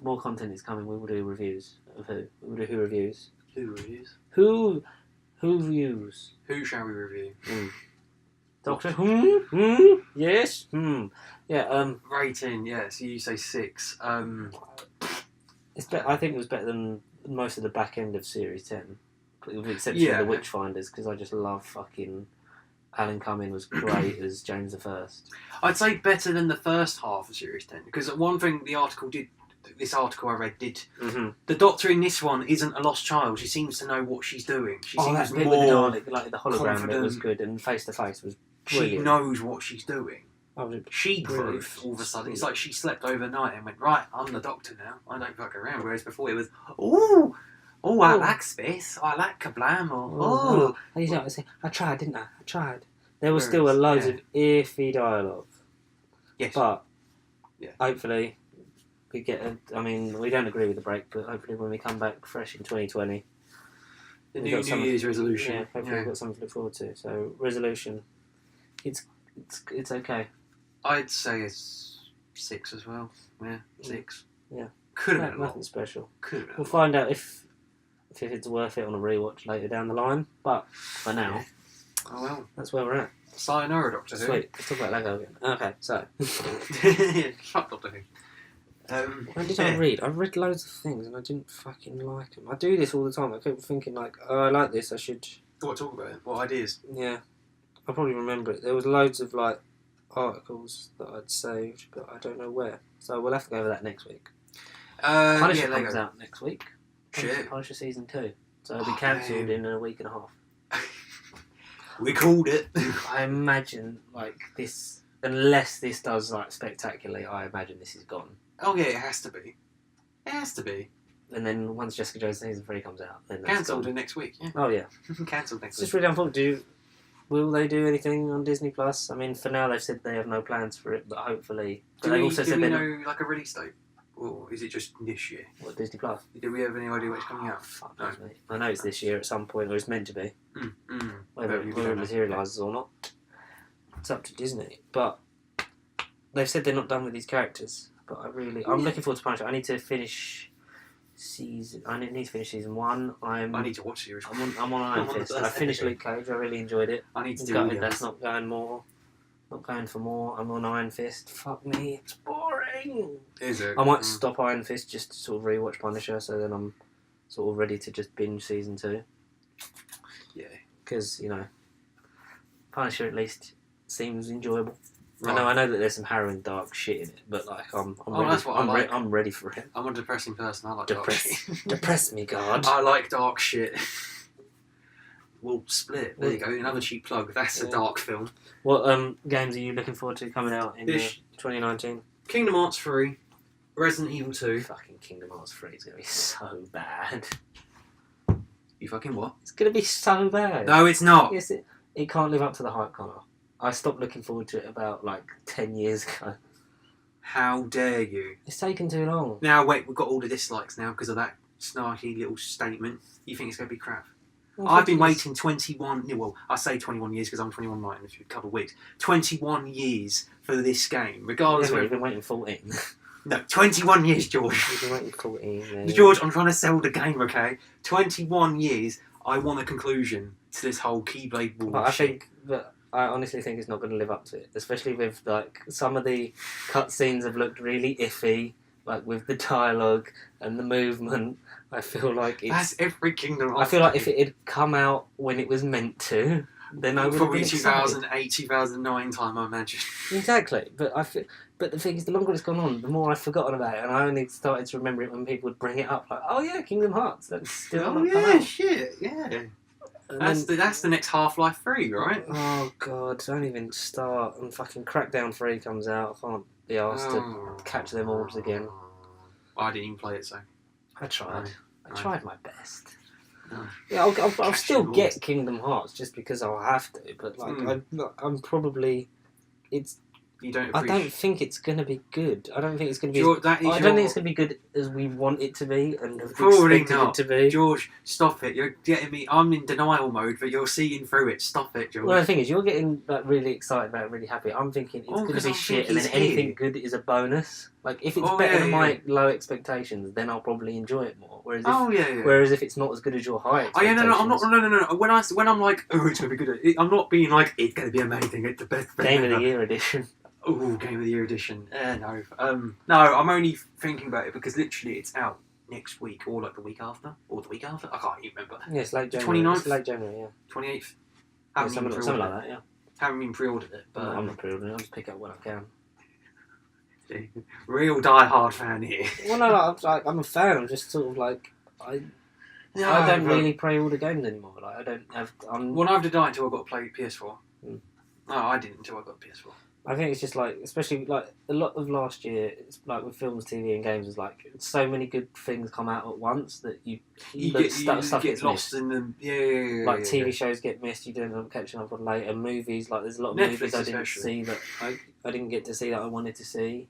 More content is coming. We will do reviews of Who. We will do Who reviews. Who reviews? Who views? Who shall we review? Doctor Yes? Yeah, Rating, yeah, so you say 6. I think it was better than most of the back end of Series 10. With the exception of the Witchfinders, because I just love fucking... Alan Cumming was great as James I. I'd say better than the first half of Series 10, because one thing this article I read did. Mm-hmm. The Doctor in this one isn't a lost child. She seems to know what she's doing. She seems that bit with the Dalek, like the hologram bit was good, and face to face was brilliant. She knows what she's doing. She grew all of a sudden. It's like she slept overnight and went, right, I'm the Doctor now. I don't fuck around. Whereas before it was, I like space. I like Kablam. I tried, didn't I? I tried. There was still loads of iffy dialogue. Yes. But hopefully we get we don't agree with the break, but hopefully when we come back fresh in 2020, the New Year's resolution. Yeah, hopefully we've got something to look forward to. So resolution, it's okay. I'd say it's 6 as well. Yeah, 6. Yeah. Could have been nothing special. We'll find out if it's worth it on a rewatch later down the line. But for now, that's where we're at. Sayonara, Doctor Who. Sweet. Let's talk about Lego again. Okay, so fuck Doctor Who. When did I read? I read loads of things and I didn't fucking like them. I do this all the time. I keep thinking like, oh, I like this. I should. What, talk about it? What ideas? Yeah, I probably remember it. There was loads of like articles that I'd saved, but I don't know where. So we'll have to go over that next week. Punisher comes out next week. Shit. Punisher season 2. So it'll be cancelled in a week and a half. We called it. I imagine like this, unless this does like spectacularly, I imagine this is gone. Oh yeah, it has to be. It has to be. And then once Jessica Jones season 3 comes out, then that's cancelled gone. next week. Yeah. Oh yeah, cancelled next it's week. just really unfortunate. Will they do anything on Disney Plus? I mean, for now they've said they have no plans for it, but hopefully. Do they we, also do said we they're know like a release date, or is it just this year? What, Disney Plus? Do we have any idea when it's coming out? Fuck No. knows, mate. I know it's this year at some point, or it's meant to be. Whether it materialises or not, it's up to Disney. But they've said they're not done with these characters. But I'm looking forward to Punisher. I need to finish season 1. I need to watch series. I'm on Iron Fist. I finished Luke Cage. I really enjoyed it. I need to do Gutted that's not going more. Not going for more. I'm on Iron Fist. Fuck me, it's boring. Is it? I might stop Iron Fist just to sort of rewatch Punisher, so then I'm sort of ready to just binge season 2. Yeah. Because, you know, Punisher at least seems enjoyable. Right. I know that there's some harrowing, dark shit in it, but like I'm ready. That's what I like. I'm ready for it. I'm a depressing person. I like dark shit. Depress me, God. I like dark shit. Well, Split. There you go. Another cheap plug. That's a dark film. What games are you looking forward to coming out in 2019? Kingdom Hearts 3, Resident Evil 2. Fucking Kingdom Hearts 3 is gonna be so bad. You fucking what? It's gonna be so bad. No, it's not. Yes, it can't live up to the hype, Conor. I stopped looking forward to it about like 10 years ago. How dare you? It's taken too long. Now, wait, we've got all the dislikes now because of that snarky little statement. You think it's going to be crap? I've been waiting 21... Well, I say 21 years because I'm 21 night in a couple of weeks. 21 years for this game, regardless of... You've been waiting 14. No, 21 years, George. You've been waiting 14, man. George, I'm trying to sell the game, okay? 21 years, I want a conclusion to this whole Keyblade War But I honestly think it's not going to live up to it, especially with like some of the cutscenes have looked really iffy, like with the dialogue and the movement. I feel like that's every Kingdom Hearts. I feel like if it had come out when it was meant to, then I would have been excited. Probably 2008, 2009 time, I imagine. Exactly, but the thing is, the longer it's gone on, the more I've forgotten about it, and I only started to remember it when people would bring it up, like, oh yeah, Kingdom Hearts. That's still not come out. Shit, yeah. That's the next Half-Life 3, right? Oh god, don't even start. And fucking Crackdown 3 comes out. I can't be asked to catch them orbs again. I didn't even play it, so... I tried. I tried my best. No. Yeah, I'll still get Kingdom Hearts just because I'll have to, but like I'm probably... You don't I don't think it's going to be good. I don't think it's going to be... I don't think it's going to be good as we want it to be and have expected it to be. George, stop it. You're getting me... I'm in denial mode, but you're seeing through it. Stop it, George. Well, the thing is, you're getting like really excited about it, really happy. I'm thinking it's going to be shit, and then anything good is a bonus. Like, if it's better than my low expectations, then I'll probably enjoy it more. Whereas whereas if it's not as good as your high expectations... No. When I'm like, oh, it's going to be good, I'm not being like, it's going to be amazing, it's the best thing Game of the Year edition. Oh, Game of the Year edition. No. No, I'm only thinking about it because literally it's out next week, or like the week after, or the week after. I can't even remember. Yeah, it's late January. 29th? It's late January, yeah. 28th? Something like that, yeah. Haven't even pre-ordered it, but... No, I'm not pre-ordering it, I'll just pick it up when I can. Real die-hard fan here. Well, no, I'm a fan, I'm just sort of like... I don't really pre-order games anymore. Like, I don't have... Well, I have to die until I got to play PS4. No, I didn't until I got PS4. I think it's just like, especially like a lot of last year, it's like with films, TV, and games, is like so many good things come out at once that you get lost in them. Yeah. Like TV shows get missed, you don't end up catching up on later. Movies, like there's a lot of movies I didn't see that I didn't get to see that I wanted to see.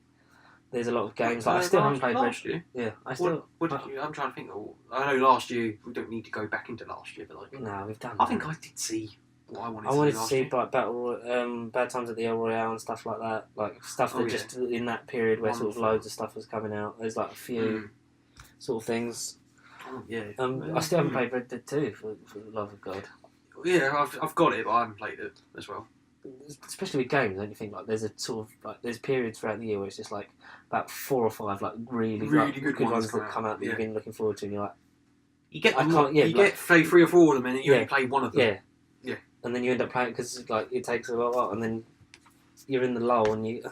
There's a lot of games like I still haven't played last year. Yeah, I still. I'm trying to think. I know last year we don't need to go back into last year, but like no, we've done. I think I did see. I wanted to see like Bad Times at the El Royale and stuff like that, like stuff that just in that period where sort of loads of stuff was coming out. There's like a few sort of things. Oh, yeah. I still haven't played Red Dead 2 for the love of God. Yeah, I've got it, but I haven't played it as well. especially with games, don't you think like there's a sort of like there's periods throughout the year where it's just like about 4 or 5 like really good ones ones that come out that you've been looking forward to, and you're like, you get I can't, yeah, you like, get say 3 or 4 of them, and you only play one of them. Yeah, and then you end up playing because like it takes a while, and then you're in the lull, and you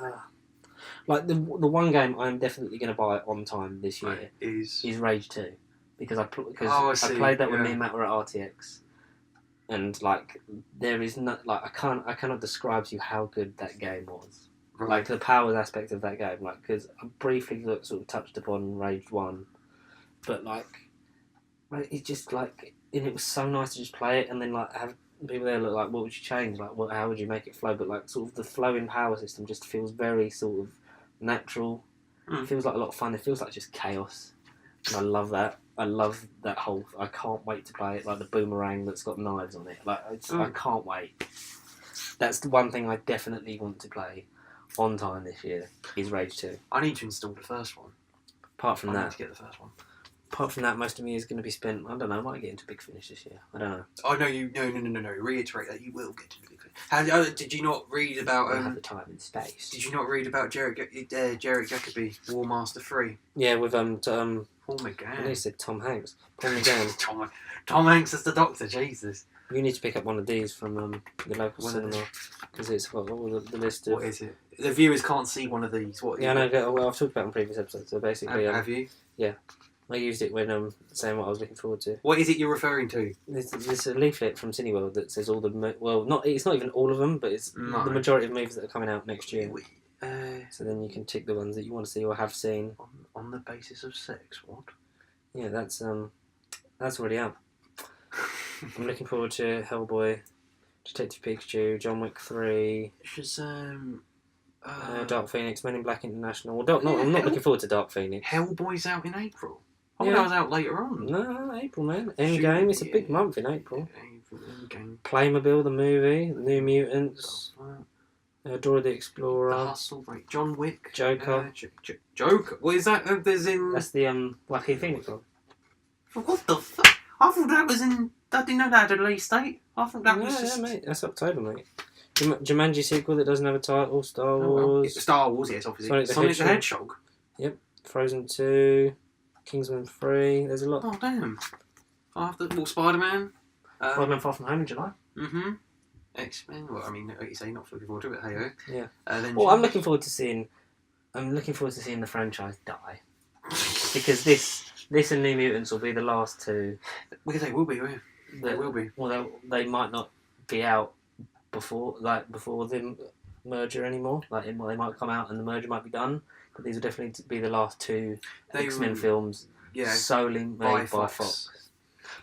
like the one game I'm definitely going to buy on time this year is Rage 2 because I played that when me and Matt were at RTX. And like there is not like I cannot describe to you how good that game was. Right. Like the powers aspect of that game, like because I briefly sort of touched upon Rage 1, but like it just like and it was so nice to just play it and then like have people there look like what would you change, like how would you make it flow, but like sort of the flowing power system just feels very sort of natural. It feels like a lot of fun. It feels like just chaos, and I love that. I love that whole. I can't wait to play it. Like the boomerang that's got knives on it. Like I can't wait. That's the one thing I definitely want to play on time this year. Is Rage 2. I need to install the first one. Apart from that, need to get the first one. Apart from that, most of me is going to be spent. I don't know. I might get into Big Finish this year. I don't know. Oh no! No! Reiterate that you will get to Big Finish. Did you not read about? I have the time and space. Did you not read about Jarrett Jacobi, War Master 3? Yeah, with Paul McGann. I said Tom Hanks. Paul McGann. Tom Hanks is the Doctor. Jesus. You need to pick up one of these from the local cinema because it's got all the list of. What is it? The viewers can't see one of these. What? Yeah, I know. Well, I've talked about it in previous episodes. So basically, have you? Yeah, I used it when saying what I was looking forward to. What is it you're referring to? There's a leaflet from Cineworld that says all the it's not even all of them, but it's the majority of movies that are coming out next year. So then you can tick the ones that you want to see or have seen on the basis of sex. What? Yeah, that's already out. I'm looking forward to Hellboy, Detective Pikachu, John Wick 3, Shazam, Dark Phoenix, Men in Black International. I'm not looking forward to Dark Phoenix. Hellboy's out in April. I thought that was out later on. No, April, man. Endgame. It's a big month in April. Playmobil, the movie, New Mutants, Dora the Explorer, The Hustle, right. John Wick, Joker. Joker. What is that? That's the Joaquin Phoenix one. What the fuck? I thought that was in. I didn't know that had a release date. I thought that was just. Yeah, mate. That's October, mate. Jumanji sequel that doesn't have a title. Star Wars. Star Wars, yes, obviously. Sonic the Hedgehog. Yep. Frozen 2. Kingsman 3. There's a lot. Oh damn. Spider-Man. Spider-Man Far From Home in July. Mm-hmm. X-Men. Well, I mean, like you say, not looking forward to it. Hey ho. Yeah. Well, I'm looking forward to seeing the franchise die because this and New Mutants will be the last two. Well, they will be. Yeah. They will be. Well, they might not be out before the merger anymore. Like they might come out and the merger might be done. But these will definitely be the last two X-Men films solely made by Fox.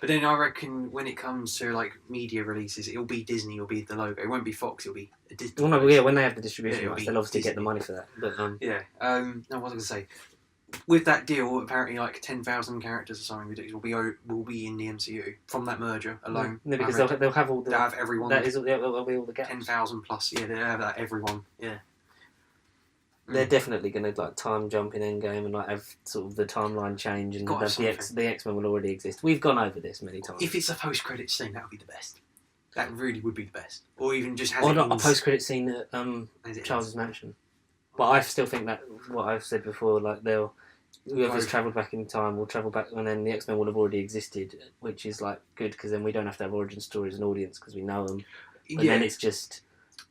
But then I reckon when it comes to like media releases, it'll be Disney. It'll be the logo. It won't be Fox. It'll be a Disney. Well, no, yeah. When they have the distribution rights, they'll obviously get the money for that. But yeah. No, what was I going to say? With that deal, apparently like 10,000 characters or something ridiculous will be in the MCU from that merger alone. No, because they'll have all the. They'll have everyone. That'll be all the gaps. 10,000 plus. Yeah, they'll have that everyone. Yeah. They're definitely going to like time jump in Endgame and like have sort of the timeline change and the X-Men will already exist. We've gone over this many times. If it's a post-credit scene, that would be the best. That really would be the best. Or even just a post-credit scene at Charles's mansion. But I still think that what I've said before, like whoever's travelled back in time will travel back, and then the X-Men will have already existed, which is like good because then we don't have to have origin stories and audience because we know them. But then it's just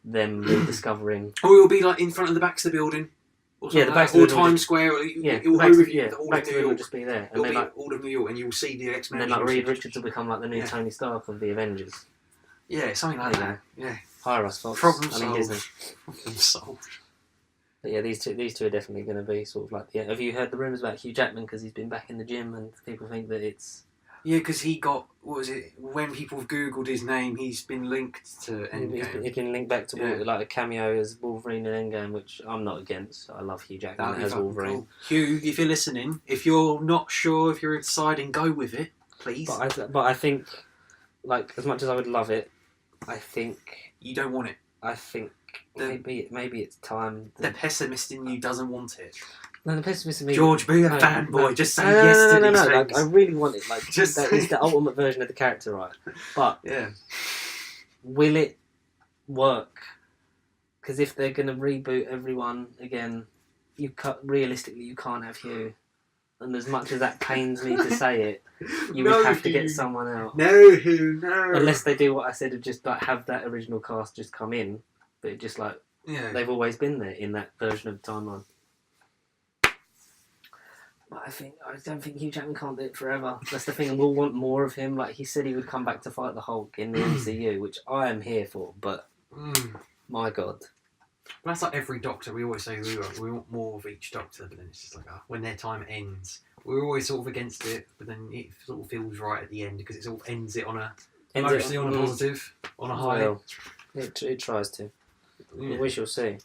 them rediscovering. Or it'll be like in front of the Baxter building. Or the Baxter or Times Square. Baxter will just be there. And then all of New York, and you'll see the X-Men. And then like Reed Richards will become like the new Tony Stark of the Avengers. Yeah, something like that. Yeah. Hire us, Fox. Problem solved. Disney. Problem solved. But yeah, these two are definitely going to be sort of like. Yeah, have you heard the rumours about Hugh Jackman because he's been back in the gym and people think that it's. Yeah, because he got, what was it, when people have Googled his name, he's been linked to Endgame. He's been linked back to like a cameo as Wolverine in Endgame, which I'm not against. I love Hugh Jackman as Wolverine. Cool. Hugh, if you're listening, if you're not sure, if you're deciding, go with it, please. But I think, like, as much as I would love it, I think... You don't want it. I think maybe it's time... The pessimist in you doesn't want it. No, the pessimist in me... George, be a fanboy. Just say yes to these things. Like, I really want it. Like, that is the ultimate version of the character, right? But will it work Because if they're going to reboot everyone again, realistically, you can't have Hugh. And as much as that pains me to say it, you would have to get someone else. No, Hugh, no. Unless they do what I said of just like have that original cast just come in, but just like they've always been there in that version of the timeline. But I don't think Hugh Jackman can't do it forever. That's the thing, and we'll want more of him. Like he said, he would come back to fight the Hulk in the MCU, which I am here for. But my God. But that's like every Doctor. We always say we want more of each Doctor, but then it's just like when their time ends, we're always sort of against it. But then it sort of feels right at the end because it sort of ends it on a mostly on a positive, on a high. Well, it tries to. Yeah. We shall see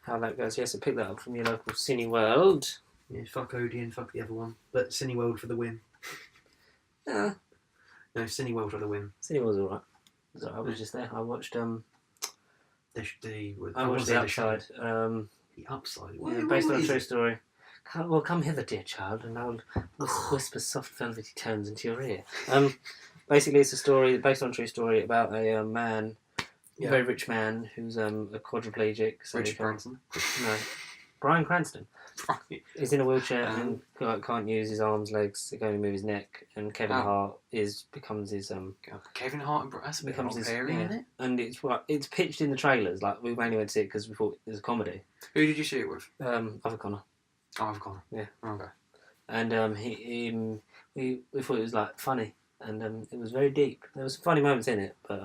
how that goes. Yes, I picked that up from your local Cineworld. Yeah, fuck Odeon, fuck the other one, but Cineworld for the win. Yeah. No, Cineworld for the win. Cineworld's alright. I was just there. I watched I watched The Upside. The Upside? Yeah, based on a true story. Come hither, dear child, and I'll whisper soft velvety tones into your ear. Basically, it's a story based on a true story about a man, a very rich man who's a quadriplegic. So Richard Branson? No, Bryan Cranston. He's in a wheelchair and can't use his arms, legs. He can only move his neck. And Kevin Hart becomes his Kevin Hart and becomes his area, isn't it? And it's pitched in the trailers. Like we mainly went to see it because we thought it was a comedy. Who did you see it with? Other Conor. Oh, Other Conor. Yeah. Okay. And we thought it was like funny, and it was very deep. There was some funny moments in it, but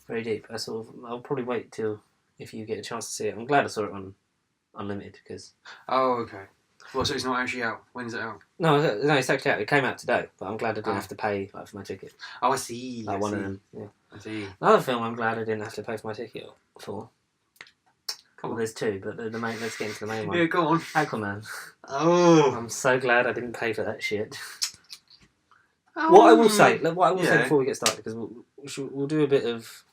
very deep. I'll probably wait till if you get a chance to see it. I'm glad I saw it on Unlimited because. Oh, okay. Well, so it's not actually out. When's it out? No, it's actually out. It came out today, but I'm glad I didn't have to pay for my ticket. Oh, I see. Like one of them. Yeah. I see. Another film I'm glad I didn't have to pay for my ticket for. Well, there's two, but the main. Let's get into the main one. Yeah, go on. Aquaman. Oh. I'm so glad I didn't pay for that shit. What I will say before we get started, because we'll do a bit of.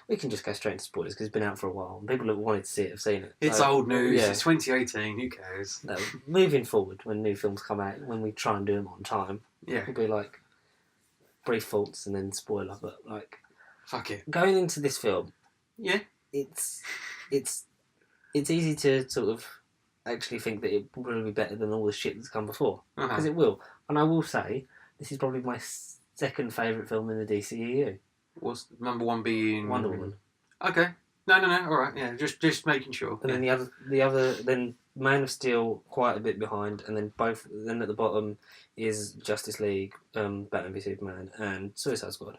We can just go straight into spoilers because it's been out for a while. And people that wanted to see it have seen it. It's old news. Yeah. It's 2018. Who cares? No, moving forward, when new films come out, when we try and do them on time, it'll be like brief thoughts and then spoiler. But like, fuck it. Going into this film, it's easy to sort of actually think that it will probably be better than all the shit that's come before because it will. And I will say this is probably my second favourite film in the DCEU. What's number one being Wonder Woman? Okay. No. All right. Yeah, just making sure. And then the other, then Man of Steel quite a bit behind, and then Then at the bottom is Justice League, Batman v Superman, and Suicide Squad,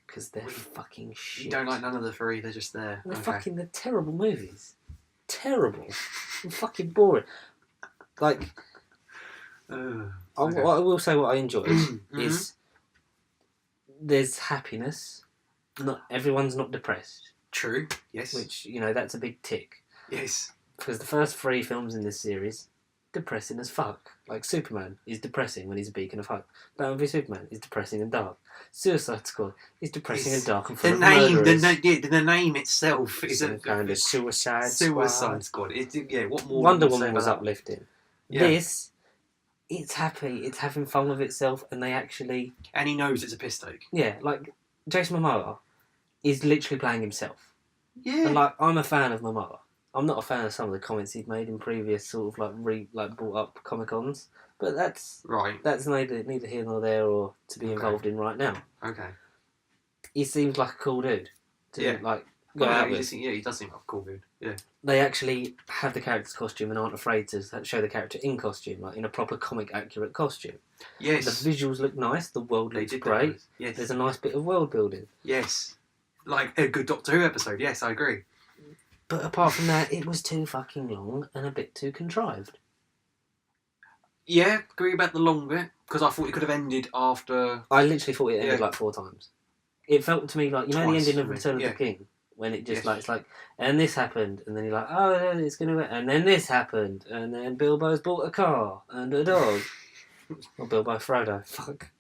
because they're fucking shit. You don't like none of the three. They're just there. They're terrible movies. Terrible. Fucking boring. Like. I will say what I enjoyed is there's happiness. Not everyone's not depressed. True. Yes. Which that's a big tick. Yes. Because the first 3 films in this series, depressing as fuck. Like Superman is depressing when he's a beacon of hope. Batman v Superman is depressing and dark. Suicide Squad is depressing and dark and full of murderers. The name itself is a kind of Suicide Squad. What more? Wonder Woman was uplifting. Yeah. This. It's happy. It's having fun with itself, and they actually. And he knows it's a piss take. Yeah, like Jason Momoa is literally playing himself. Yeah. And like I'm a fan of Momoa. I'm not a fan of some of the comments he'd made in previous sort of brought up Comic-Cons, but that's right. That's neither here nor there or to be involved in right now. Okay. He seems like a cool dude. To go out with. He does seem like a cool dude. Yeah. They actually have the character's costume and aren't afraid to show the character in costume, like in a proper comic accurate costume. Yes. The visuals look nice. The world looks great. Yes. There's a nice bit of world building. Yes. Like a good Doctor Who episode. Yes, I agree. But apart from that, it was too fucking long and a bit too contrived. Yeah, agree about the long bit because I thought it could have ended after. I literally thought it ended like 4 times. It felt to me like the ending of Return of the King. When it just it's like, and this happened, and then you're like, oh, it's gonna, and then this happened, and then Bilbo's bought a car and a dog, or Bilbo Frodo, fuck.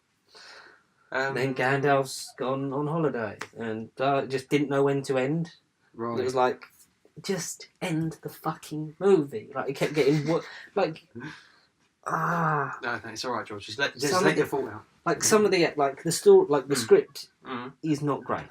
Then Gandalf's gone on holiday, and just didn't know when to end. Right. It was like, just end the fucking movie. Like it kept getting No, it's all right, George. Just let your fault out. Like some of the the story, the script is not great.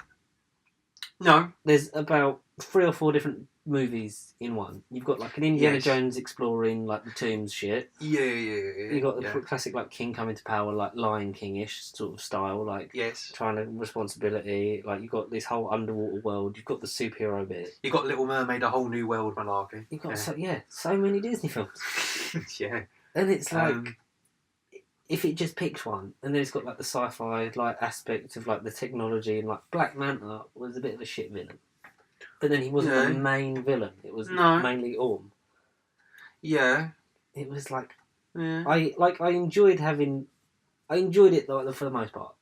No. There's about 3 or 4 different movies in one. You've got like an Indiana Jones exploring like the tombs shit. Yeah. You got the classic like king coming to power, like Lion King-ish sort of style, like trying to responsibility. Like you've got this whole underwater world. You've got the superhero bit. You've got Little Mermaid, a whole new world malarkey. You've got so many Disney films. And it's like if it just picks one, and then it's got like the sci-fi like aspect of like the technology, and like Black Manta was a bit of a shit villain. But then he wasn't the main villain. It was mainly Orm. Yeah. It was like I enjoyed it like, for the most part.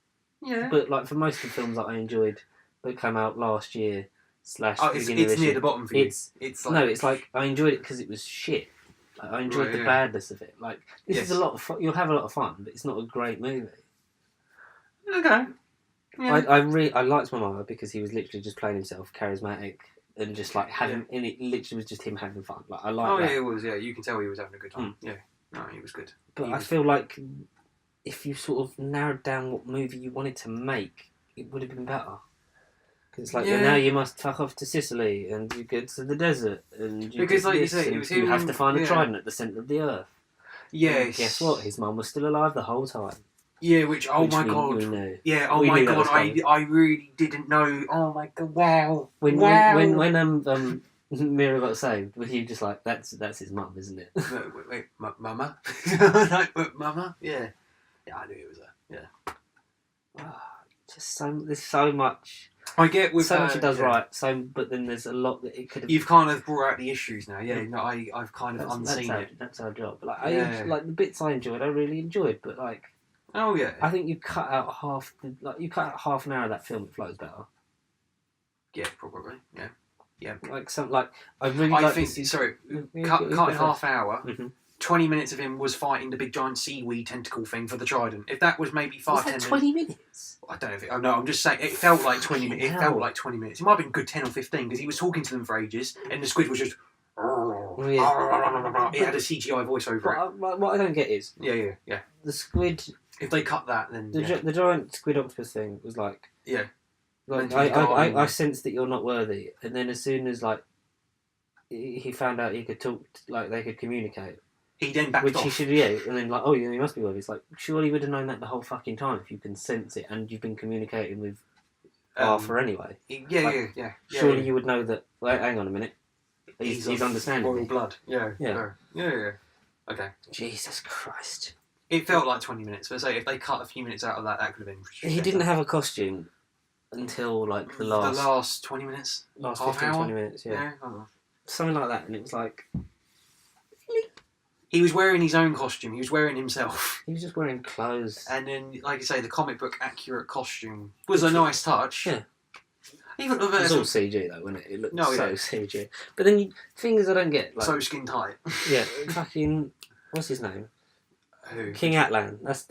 Yeah. But like for most of the films that I enjoyed that came out last year / it's near the bottom for you. It's like... No, it's like I enjoyed it because it was shit. Like, I enjoyed the badness of it. Like this is a lot of fun. You'll have a lot of fun, but it's not a great movie. Okay. Yeah. I liked my mother because he was literally just playing himself, charismatic, and just like having. And it literally was just him having fun. Like I like. that. Yeah, it was. Yeah, you can tell he was having a good time. Yeah, no, he was good. But I feel like if you sort of narrowed down what movie you wanted to make, it would have been better. Because it's like now you must fuck off to Sicily and you get to the desert and you because like you say, you have to find a trident at the centre of the earth. Yes. And guess what? His mum was still alive the whole time. Yeah, which my god. We knew. Yeah, oh my god, I really didn't know. Oh my god, wow. When Mira got saved, was he just like that's his mum, isn't it? wait, mama? Like, mama? Yeah. Yeah, I knew it was her. Yeah. There's so much. I get with so much it does right. But then there's a lot that it could have. You've kind of brought out the issues now. Yeah, no, I've kind of unseen it. That's our job. But like like the bits I enjoyed, I really enjoyed. But like. Oh yeah. I think you cut out half an hour of that film. It flows better. Yeah, probably. Yeah. Yeah. I think. Sorry, cut in half hour. Mm-hmm. 20 minutes of him was fighting the big giant seaweed tentacle thing for the trident. If that was maybe 5-10 minutes. 20 minutes? I don't know if no, I'm just saying it felt like 20 minutes. It felt like 20 minutes. It might have been good 10 or 15 because he was talking to them for ages and the squid was just. It had a CGI voice over it. What I don't get is. Yeah. The squid. If they cut that, then the giant squid octopus thing was like. Yeah. Like I sensed that you're not worthy, and then as soon as like he found out he could talk, like they could communicate. He then backed off. He should, and then like, oh, yeah, he must be worthy. It's like, surely you would have known that the whole fucking time if you can sense it and you've been communicating with Arthur anyway. Yeah. Surely you would know that. Like, hang on a minute, he's understanding. Royal blood. Yeah. Okay. Jesus Christ. It felt like 20 minutes. But say if they cut a few minutes out of that, that could have been. He didn't have a costume until like the last 20 minutes. Last 15, 20 minutes. Yeah. Something like that, and it was like. He was wearing his own costume. He was wearing himself. He was just wearing clothes. And then, like you say, the comic book accurate costume was a nice touch. Yeah. Even it was all CG though, wasn't it? It looked CG. But then things I don't get. Like, so skin tight. Yeah, fucking what's his name? Who? King Atlan. That's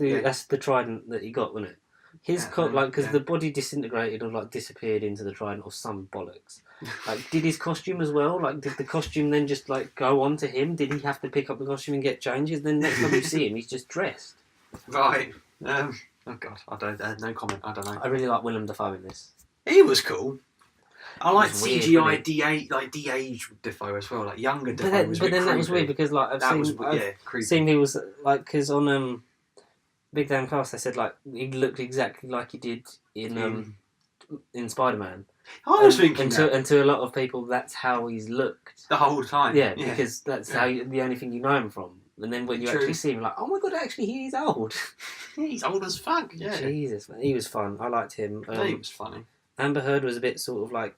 the trident that he got, wasn't it? His because the body disintegrated or like disappeared into the trident or some bollocks. Like, did his costume as well? Like, did the costume then just like go on to him? Did he have to pick up the costume and get changes? Then next time you see him, he's just dressed. Right. Oh god, I don't. No comment. I don't know. I really like Willem Dafoe in this. He was cool. I like CGI de-age Dafoe as well, like younger Dafoe. But then that was weird because like I've seen he was like because on Big Damn Cast they said like he looked exactly like he did in Spider-Man. I was thinking and to a lot of people that's how he's looked the whole time. Yeah, because that's how the only thing you know him from. And then when you actually see him, you're like, oh my god, actually he's old. He's old as fuck. Yeah. Jesus, man, he was fun. I liked him. He was funny. Amber Heard was a bit sort of like.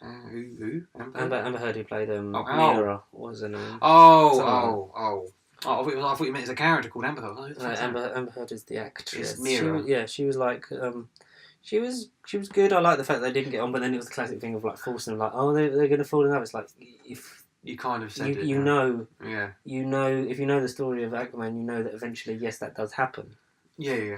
Who? Amber Heard who played Mira. What was her name? Oh. I thought you meant as a character called Amber Heard. No, Amber Heard is the actress. It's Mira. She was like. She was good. I like the fact they didn't get on, but then it was the classic thing of like forcing them, like, oh, they're going to fall in love. It's like if you kind of said you know, if you know the story of Aquaman, you know that eventually, yes, that does happen. Yeah.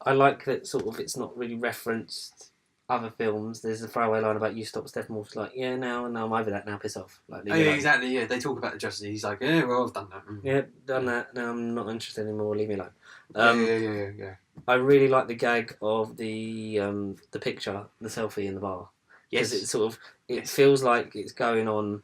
I like that sort of. It's not really referenced other films. There's a throwaway line about you stop Steppenwolf's like, yeah, no, I'm over that now. Piss off. Like, exactly. Yeah, they talk about the justice. He's like, yeah, well, I've done that. Yeah, done that. Now I'm not interested anymore. Leave me alone. Yeah. I really like the gag of the picture, the selfie in the bar. Yes, it's sort of it feels like it's going on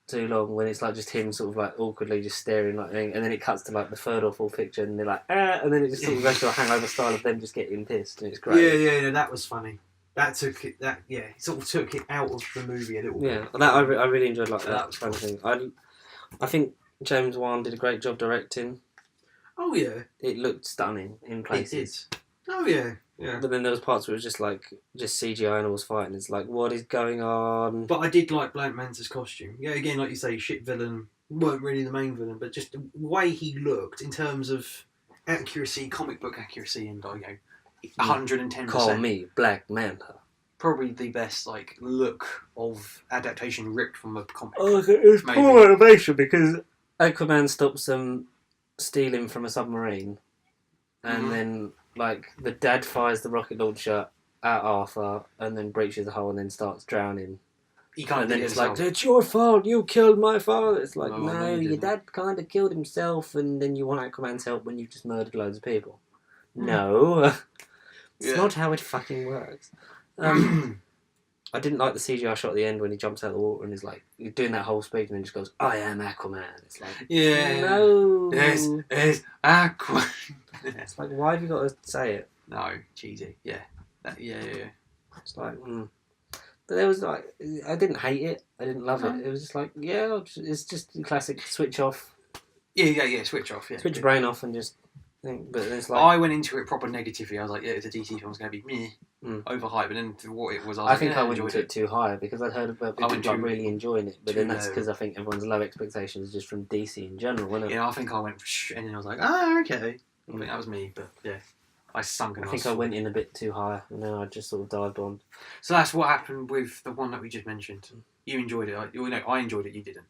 too long when it's like just him sort of like awkwardly just staring like thing, and then it cuts to like the third or fourth picture and they're like and then it just sort of goes to a Hangover style of them just getting pissed and it's great. Yeah, that was funny. That took it. It sort of took it out of the movie a little bit. Yeah, I really enjoyed like that kind of thing. I think James Wan did a great job directing. Oh yeah, it looked stunning in places. It did. Oh yeah. Yeah. But then there was parts where it was just CGI animals fighting. It's like, what is going on? But I did like Black Manta's costume. Yeah, again, like you say, shit villain. Weren't really the main villain, but just the way he looked in terms of accuracy, comic book accuracy, and 110%. Call me Black Manta. Probably the best look of adaptation ripped from a comic. Oh, it was poor motivation because Aquaman stops them stealing from a submarine, and then the dad fires the rocket launcher at Arthur and then breaches the hole and then starts drowning. He kind of then it's like, it's your fault, you killed my father. It's like, no, your dad kind of killed himself and then you want Aquaman's help when you've just murdered loads of people. No. It's not how it fucking works. I didn't like the CGI shot at the end when he jumps out of the water and is he's doing that whole speech and then just goes, I am Aquaman. It's like, no. There's Aquaman. It's like, why have you got to say it? No, cheesy. Yeah. Yeah. It's like, But there was I didn't hate it. I didn't love it. It was just it's just the classic switch off. Yeah, switch off. Yeah. Switch your brain off and just think. But it's I went into it proper negatively. I was like, yeah, it's a DC film. It's going to be meh. Overhyped, but then what it was, I think I went into it too high because I'd heard about people really enjoying it, but then that's because I think everyone's low expectations just from DC in general, wasn't it? Yeah, I think I went and then I was like, okay. I think that was me, but yeah, I sunk. I think I went in a bit too high, and then I just sort of dived on. So that's what happened with the one that we just mentioned. You enjoyed it. I enjoyed it. You didn't.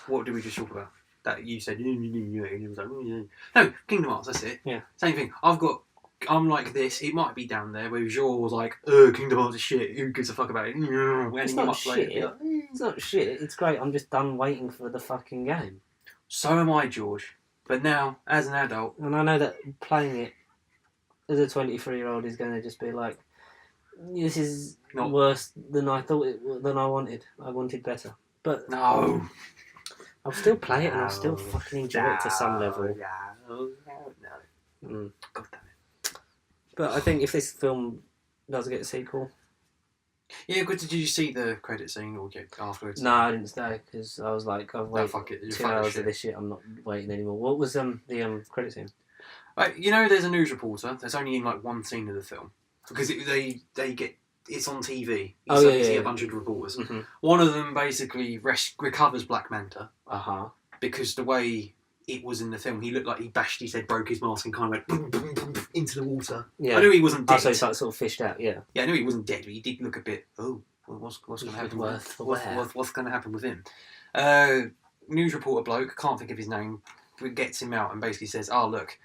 What did we just talk about? That you said, and he was like, no, Kingdom Hearts. That's it. Yeah. Same thing. I'm like this. It might be down there. Whereas yours like, Kingdom Hearts is shit. Who gives a fuck about it? It's not shit. It's not shit. It's great. I'm just done waiting for the fucking game. So am I, George. But now, as an adult, and I know that playing it as a 23-year-old is going to just be like, this is not worse than I thought than I wanted. I wanted better. But no. I'll still play it and I'll still fucking enjoy it to some level. No. God damn it. But I think if this film does get a sequel... Yeah, but did you see the credit scene or afterwards? No, I didn't stay because I was like, I've waited 2 hours of this shit, I'm not waiting anymore. What was the credit scene? There's a news reporter that's only in one scene of the film because they get... It's on TV. You see a bunch of reporters. Mm-hmm. One of them basically recovers Black Manta. Because the way it was in the film, he looked like he bashed his head, broke his mask, and kind of went boom, boom, boom, boom, into the water. Yeah. I knew he wasn't dead. So he's sort of fished out, yeah. Yeah, I knew he wasn't dead, but he did look a bit, what's going to happen? What's going to happen with him? News reporter bloke, can't think of his name, gets him out and basically says, look,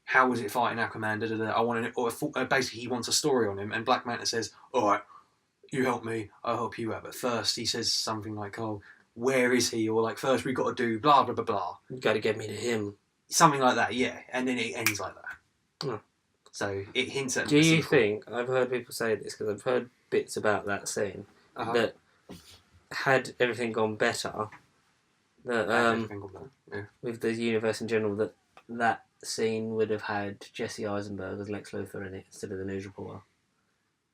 how was it fighting Aquaman? I want basically he wants a story on him, and Black Manta says, all right, you help me, I'll help you out. But first he says something like, where is he? Or first we've got to do blah, blah, blah, blah. You got to get me to him. Something like that, yeah. And then it ends like that. So it hints at... Do you think, I've heard people say this, because I've heard bits about that scene, that had everything gone better, that with the universe in general, that scene would have had Jesse Eisenberg as Lex Luthor in it instead of the news reporter.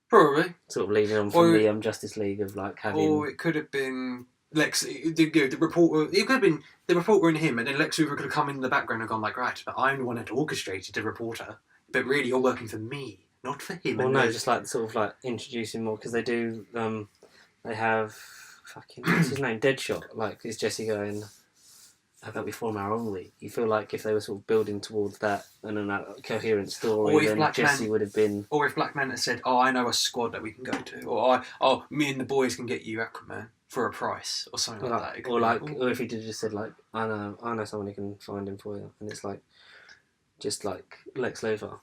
Probably. Sort of leading on from the Justice League of having... Or it could have been Lex, the reporter. It could have been the reporter and him, and then Lex Luthor could have come in the background and gone right, but I'm the one that orchestrated the reporter. But really, you're working for me, not for him. Well, no, just introducing more because they do. They have fucking what's his name, Deadshot. Is Jesse going? How about we form our own league? You feel like if they were sort of building towards that and a coherent story, then Jesse would have been... Or if Black Manta said, I know a squad that we can go to. Or, me and the boys can get you Aquaman for a price. Or something like that. Or if he did just said, I know someone who can find him for you. And it's just like Lex Luthor.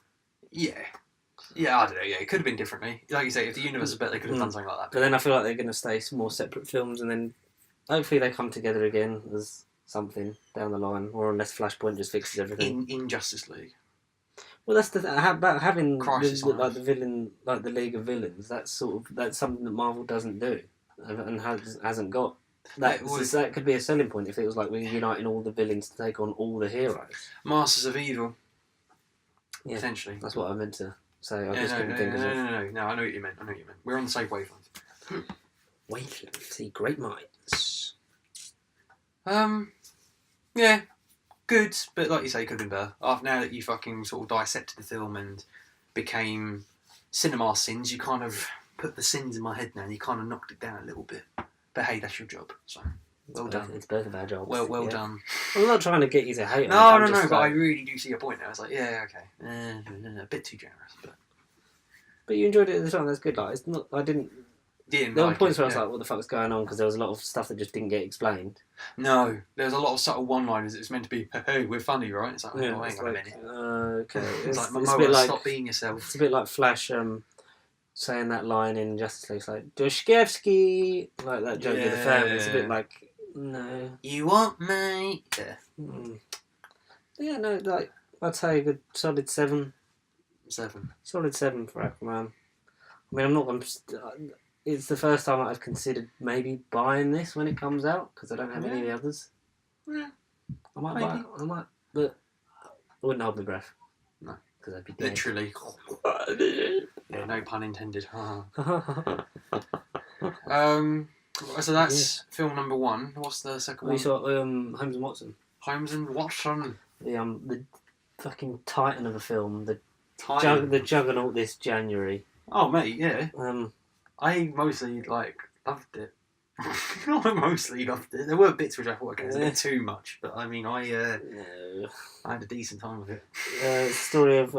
Yeah. Yeah, I don't know. Yeah, it could have been differently. Like you say, if the universe was better, they could have done something like that. But then I feel like they're going to stay more separate films and then hopefully they come together again as... something down the line, or unless Flashpoint just fixes everything. In Justice League. Well, that's about having the villain, the League of Villains. That's something that Marvel doesn't do. and hasn't got. That could be a selling point if it was like we're uniting all the villains to take on all the heroes. Masters of Evil. Yeah, potentially. That's what I meant to say. I couldn't think of it. No, I know what you meant. We're on the same wavelength. Wavelength. See, great minds. Yeah, good, but like you say, could have been better. Now that you fucking sort of dissected the film and became cinema sins, you kind of put the sins in my head now and you kind of knocked it down a little bit. But hey, that's your job, so well done. It's both of our jobs. Well done. I'm not trying to get you to hate on it. No, but I really do see your point now. It's like, yeah, okay. A bit too generous, But you enjoyed it at the time, that's good. Like, it's not, I didn't... There were points where I was like, what the fuck's going on? Because there was a lot of stuff that just didn't get explained. No, there's a lot of subtle one-liners. It's meant to be, hey, we're funny, right? It's like, hang on a minute. Okay. It's like, Momoa, stop being yourself. It's a bit like Flash saying that line in Justice League. It's like, Dostoevsky, like that joke with the family. It's a bit like, no. You want me? Yeah. Yeah, no, like, I'd say a good solid 7. 7. Solid 7 for Aquaman. I mean, I'm not... It's the first time I've considered maybe buying this when it comes out, because I don't have any of the others. Yeah. I might buy it. I might, but I wouldn't hold my breath. No. Because I'd be dead. Literally. Yeah, no pun intended. So that's film number 1. What's the second one? We saw Holmes and Watson. Holmes and Watson. The fucking titan of a film. The juggernaut this January. Oh, mate, yeah. I mostly, loved it. I mostly loved it. There were bits which I thought, okay, it's a bit too much, but I mean, I had a decent time with it. It's the story of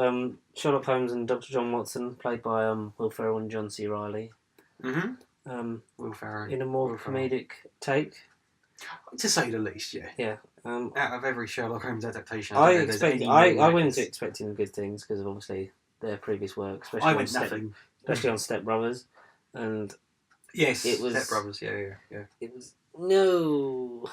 Sherlock Holmes and Dr. John Watson, played by Will Ferrell and John C. Reilly. Will Ferrell. In a more comedic take. To say the least, yeah. Yeah. Out of every Sherlock Holmes adaptation, I went into expecting good things because of obviously their previous work, especially on Step Brothers. And yes, it was Step Brothers. Yeah. It was no.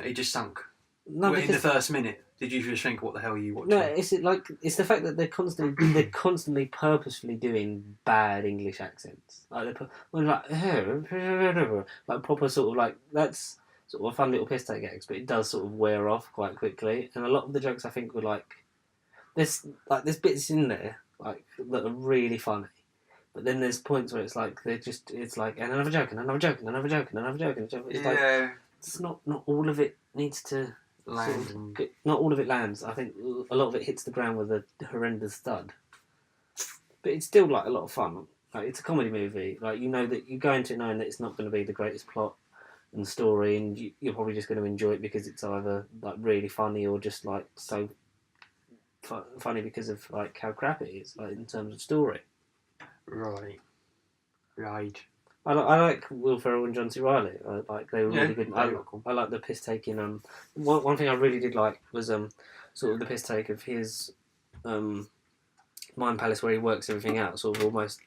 It just sunk. No, in the first minute, did you just think, "What the hell are you watching?" No, it's the fact that they're constantly purposefully doing bad English accents. Like like proper sort of like that's sort of a fun little piss take gags, but it does sort of wear off quite quickly. And a lot of the jokes I think were there's bits in there that are really funny. But then there's points where it's like it's like and another joke and another joke and another joke and another joke and it's like it's not all of it needs to land. Not all of it lands. I think a lot of it hits the ground with a horrendous thud. But it's still a lot of fun. It's a comedy movie. You know that you go into it knowing that it's not going to be the greatest plot and story, and you're probably just going to enjoy it because it's either really funny or just so funny because of how crap it is in terms of story. Right. I like Will Ferrell and John C. Reilly. They were really good. I like the piss taking. One thing I really did like was sort of the piss take of his mind palace where he works everything out. Sort of almost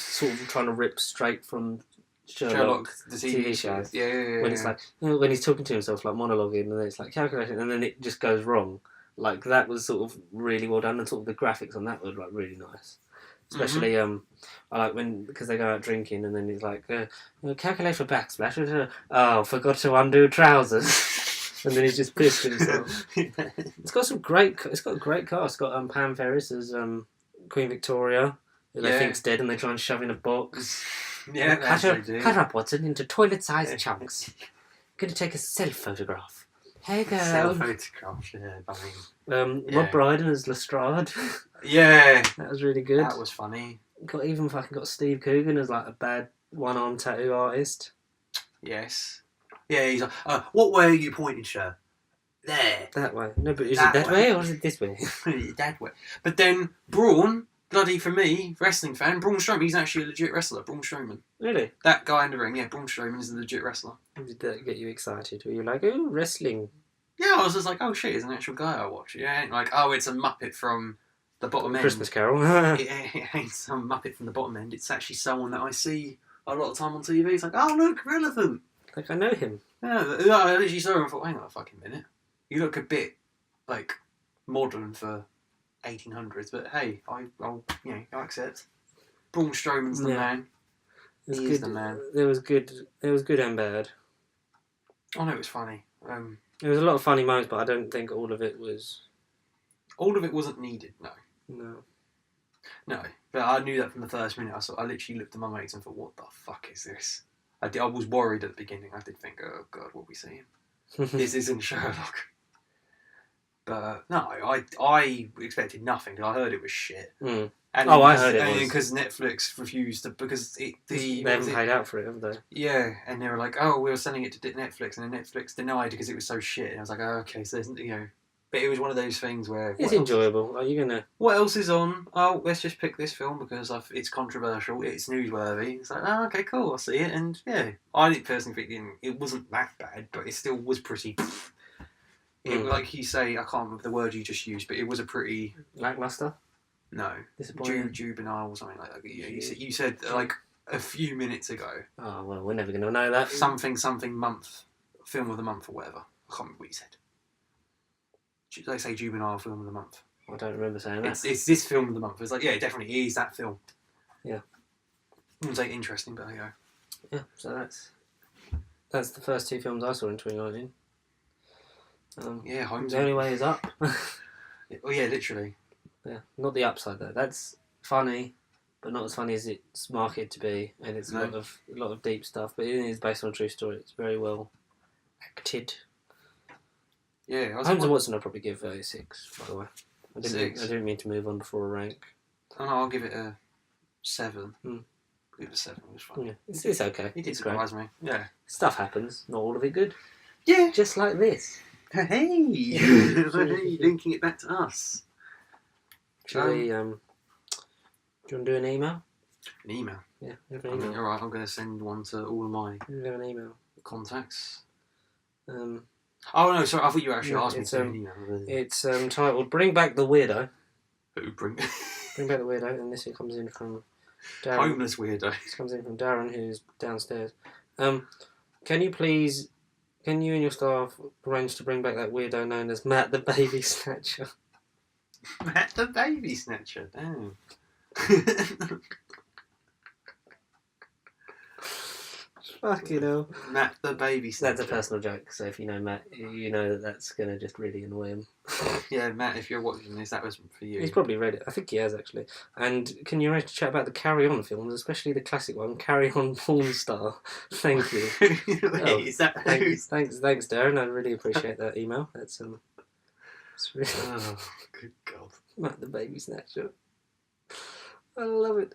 sort of trying to rip straight from Sherlock the TV shows. Yeah. When it's when he's talking to himself monologuing, and then it's calculating, and then it just goes wrong. That was sort of really well done, and sort of the graphics on that were really nice. Especially, I like because they go out drinking and then he's calculate for backsplash. Oh, forgot to undo trousers. And then he's just pissed himself. It's got a great cast. It's got Pam Ferris as Queen Victoria, who they think's dead, and they try and shove in a box. Yeah, cut up Watson into toilet-sized chunks. Gonna take a self-photograph. Hey girl. Self-photograph, Rob Brydon as Lestrade. Yeah. That was really good. That was funny. Got Steve Coogan as a bad one-arm tattoo artist. Yes. Yeah, he's what way are you pointing, sir? There. That way. No, but is it that way or is it this way? That way. But then Braun, bloody for me, wrestling fan, Braun Strowman, he's actually a legit wrestler, Braun Strowman. Really? That guy in the ring, yeah, Braun Strowman is a legit wrestler. Did that get you excited? Were you oh, wrestling? Yeah, I was just oh shit, it's an actual guy I watch. Yeah, oh, it's a Muppet from the bottom end. Christmas Carol. It ain't some Muppet from the bottom end. It's actually someone that I see a lot of time on TV. It's oh look, relevant. I know him. Yeah, I literally saw him and thought, hang on a fucking minute. You look a bit modern for 1800s, but hey, I'll I accept. Braun Strowman's the man. was He good. is the man. There was good and bad. Oh no, it was funny. There was a lot of funny moments, but I don't think all of it was. All of it wasn't needed. No. No, but I knew that from the first minute. I literally looked at my mates and thought, "What the fuck is this?" I was worried at the beginning. I did think, "Oh God, what are we seeing? This isn't Sherlock." But no, I expected nothing because I heard it was shit. Mm. And I heard it was because Netflix refused to they haven't paid out for it, have they? Yeah, and they were like, "Oh, we were sending it to Netflix," and then Netflix denied because it was so shit. And I was like, "Oh, okay, so there's But it was one of those things where it's enjoyable. Are you gonna? What else is on? Oh, let's just pick this film because it's controversial. It's newsworthy. It's like, oh, okay, cool. I'll see it. And yeah, I didn't personally think it wasn't that bad, but it still was pretty. Like you say, I can't remember the word you just used, but it was a pretty lackluster. No, disappointing. Juvenile or something like that. You said like a few minutes ago. Oh well, we're never gonna know that. Something month, film of the month or whatever. I can't remember what you said. They say juvenile film of the month. I don't remember saying that. It's this film of the month. It's like, yeah, it definitely is that film. Yeah. I wouldn't say interesting, but there you go. Yeah, so that's the first two films I saw in 2019. Yeah, Holmes. The Only Way Is Up. Oh yeah, literally. Yeah, not the upside though. That's funny, but not as funny as it's marketed to be, and it's a lot of deep stuff. But it is based on a true story. It's very well acted. Yeah, Holmes and Watson I'll probably give 6, by the way. I didn't mean to move on before a rank. Oh no, I'll give it a 7. Mm. Give it a 7, it was fun. Yeah, it's okay. It did surprise me. Yeah. Stuff happens, not all of it good. Yeah. Just like this. Hey! Linking it back to us. Shall we, do you want to do an email? An email? Yeah, have an email. Alright, I'm going to send one to all of my have an email. Contacts. Oh no, sorry, I thought you actually asked me to email. It's titled Bring Back the Weirdo. Who bring Back the Weirdo, and this comes in from Darren. Homeless weirdo. This comes in from Darren, who's downstairs. Can you and your staff arrange to bring back that weirdo known as Matt the Baby Snatcher? Matt the Baby Snatcher, damn. Fucking hell. Matt the Baby Snatcher. That's a personal joke, so if you know Matt, you know that's going to just really annoy him. Yeah, Matt, if you're watching this, that was for you. He's probably read it. I think he has, actually. And can you arrange to chat about the Carry On films, especially the classic one, Carry On Porn Star? Thank you. Is that thanks, Darren. I really appreciate that email. That's it's really oh, good God. Matt the Baby Snatcher. I love it.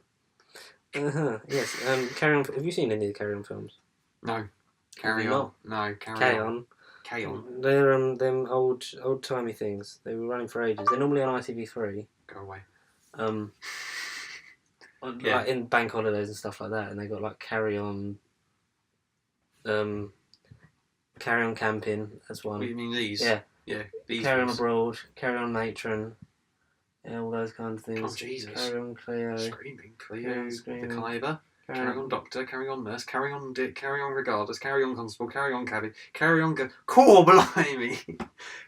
Yes. Carry On. Have you seen any of the Carry On films? No. Carry On. No. Carry On. Carry On. They're them old timey things. They were running for ages. They're normally on ITV3. Go away. Like in bank holidays and stuff like that, and they got like Carry On. Carry On Camping. That's one. What do you mean these? Yeah. Yeah. These Carry ones. On Abroad. Carry On Matron. Yeah, all those kinds of things. Oh Jesus! Carry On Cleo. Screaming Cleo. Screaming. The Kyber. Carry On Doctor. Carry On Nurse. Carry On Dick. Carry On Regardless. Carry On Constable. Carry On Cabby. Carry On Core Blimey.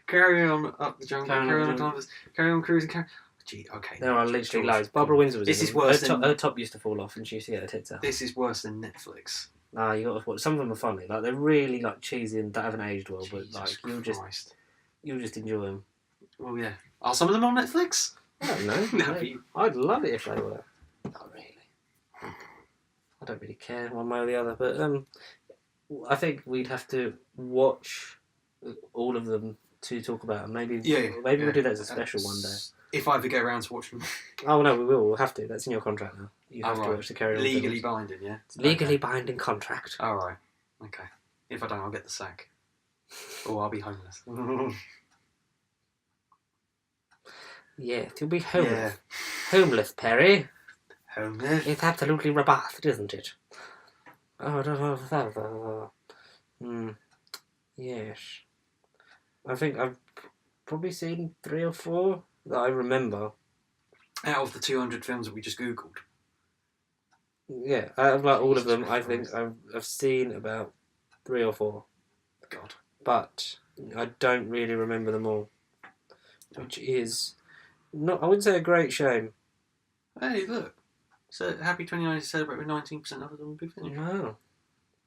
Carry On Up the Jungle. Carry On Canvas. Carry On Cruising. Gee, okay. There are literally loads. Barbara Windsor was. This is in worse. Her top used to fall off, and she used to get her tits out. This is worse than Netflix. Nah, you got to watch. Some of them are funny. Like they're really like cheesy and that haven't aged well, but like you'll just enjoy them. Well, yeah. Are some of them on Netflix? I don't know. No, I'd love it if they were. Not really. I don't really care one way or the other, but I think we'd have to watch all of them to talk about them. Maybe we'll do that as a special one day. If I ever get around to watching them. Oh no, we will. We'll have to. That's in your contract now. You have to watch the Carry On. Legally binding, yeah. It's legally binding contract. All right. Okay. If I don't, I'll get the sack. Or I'll be homeless. Yeah, you'll be homeless. Yeah. Homeless, Perry. Homeless. It's absolutely robust, isn't it? Yes. I think I've probably seen 3 or 4 that I remember. Out of the 200 films that we just Googled. Yeah, out of like all of them, I think I've seen about 3 or 4. God. But I don't really remember them all. Which is not, I wouldn't say a great shame. Hey, look. So happy 29th to celebrate with 19% off on Big Finish. No.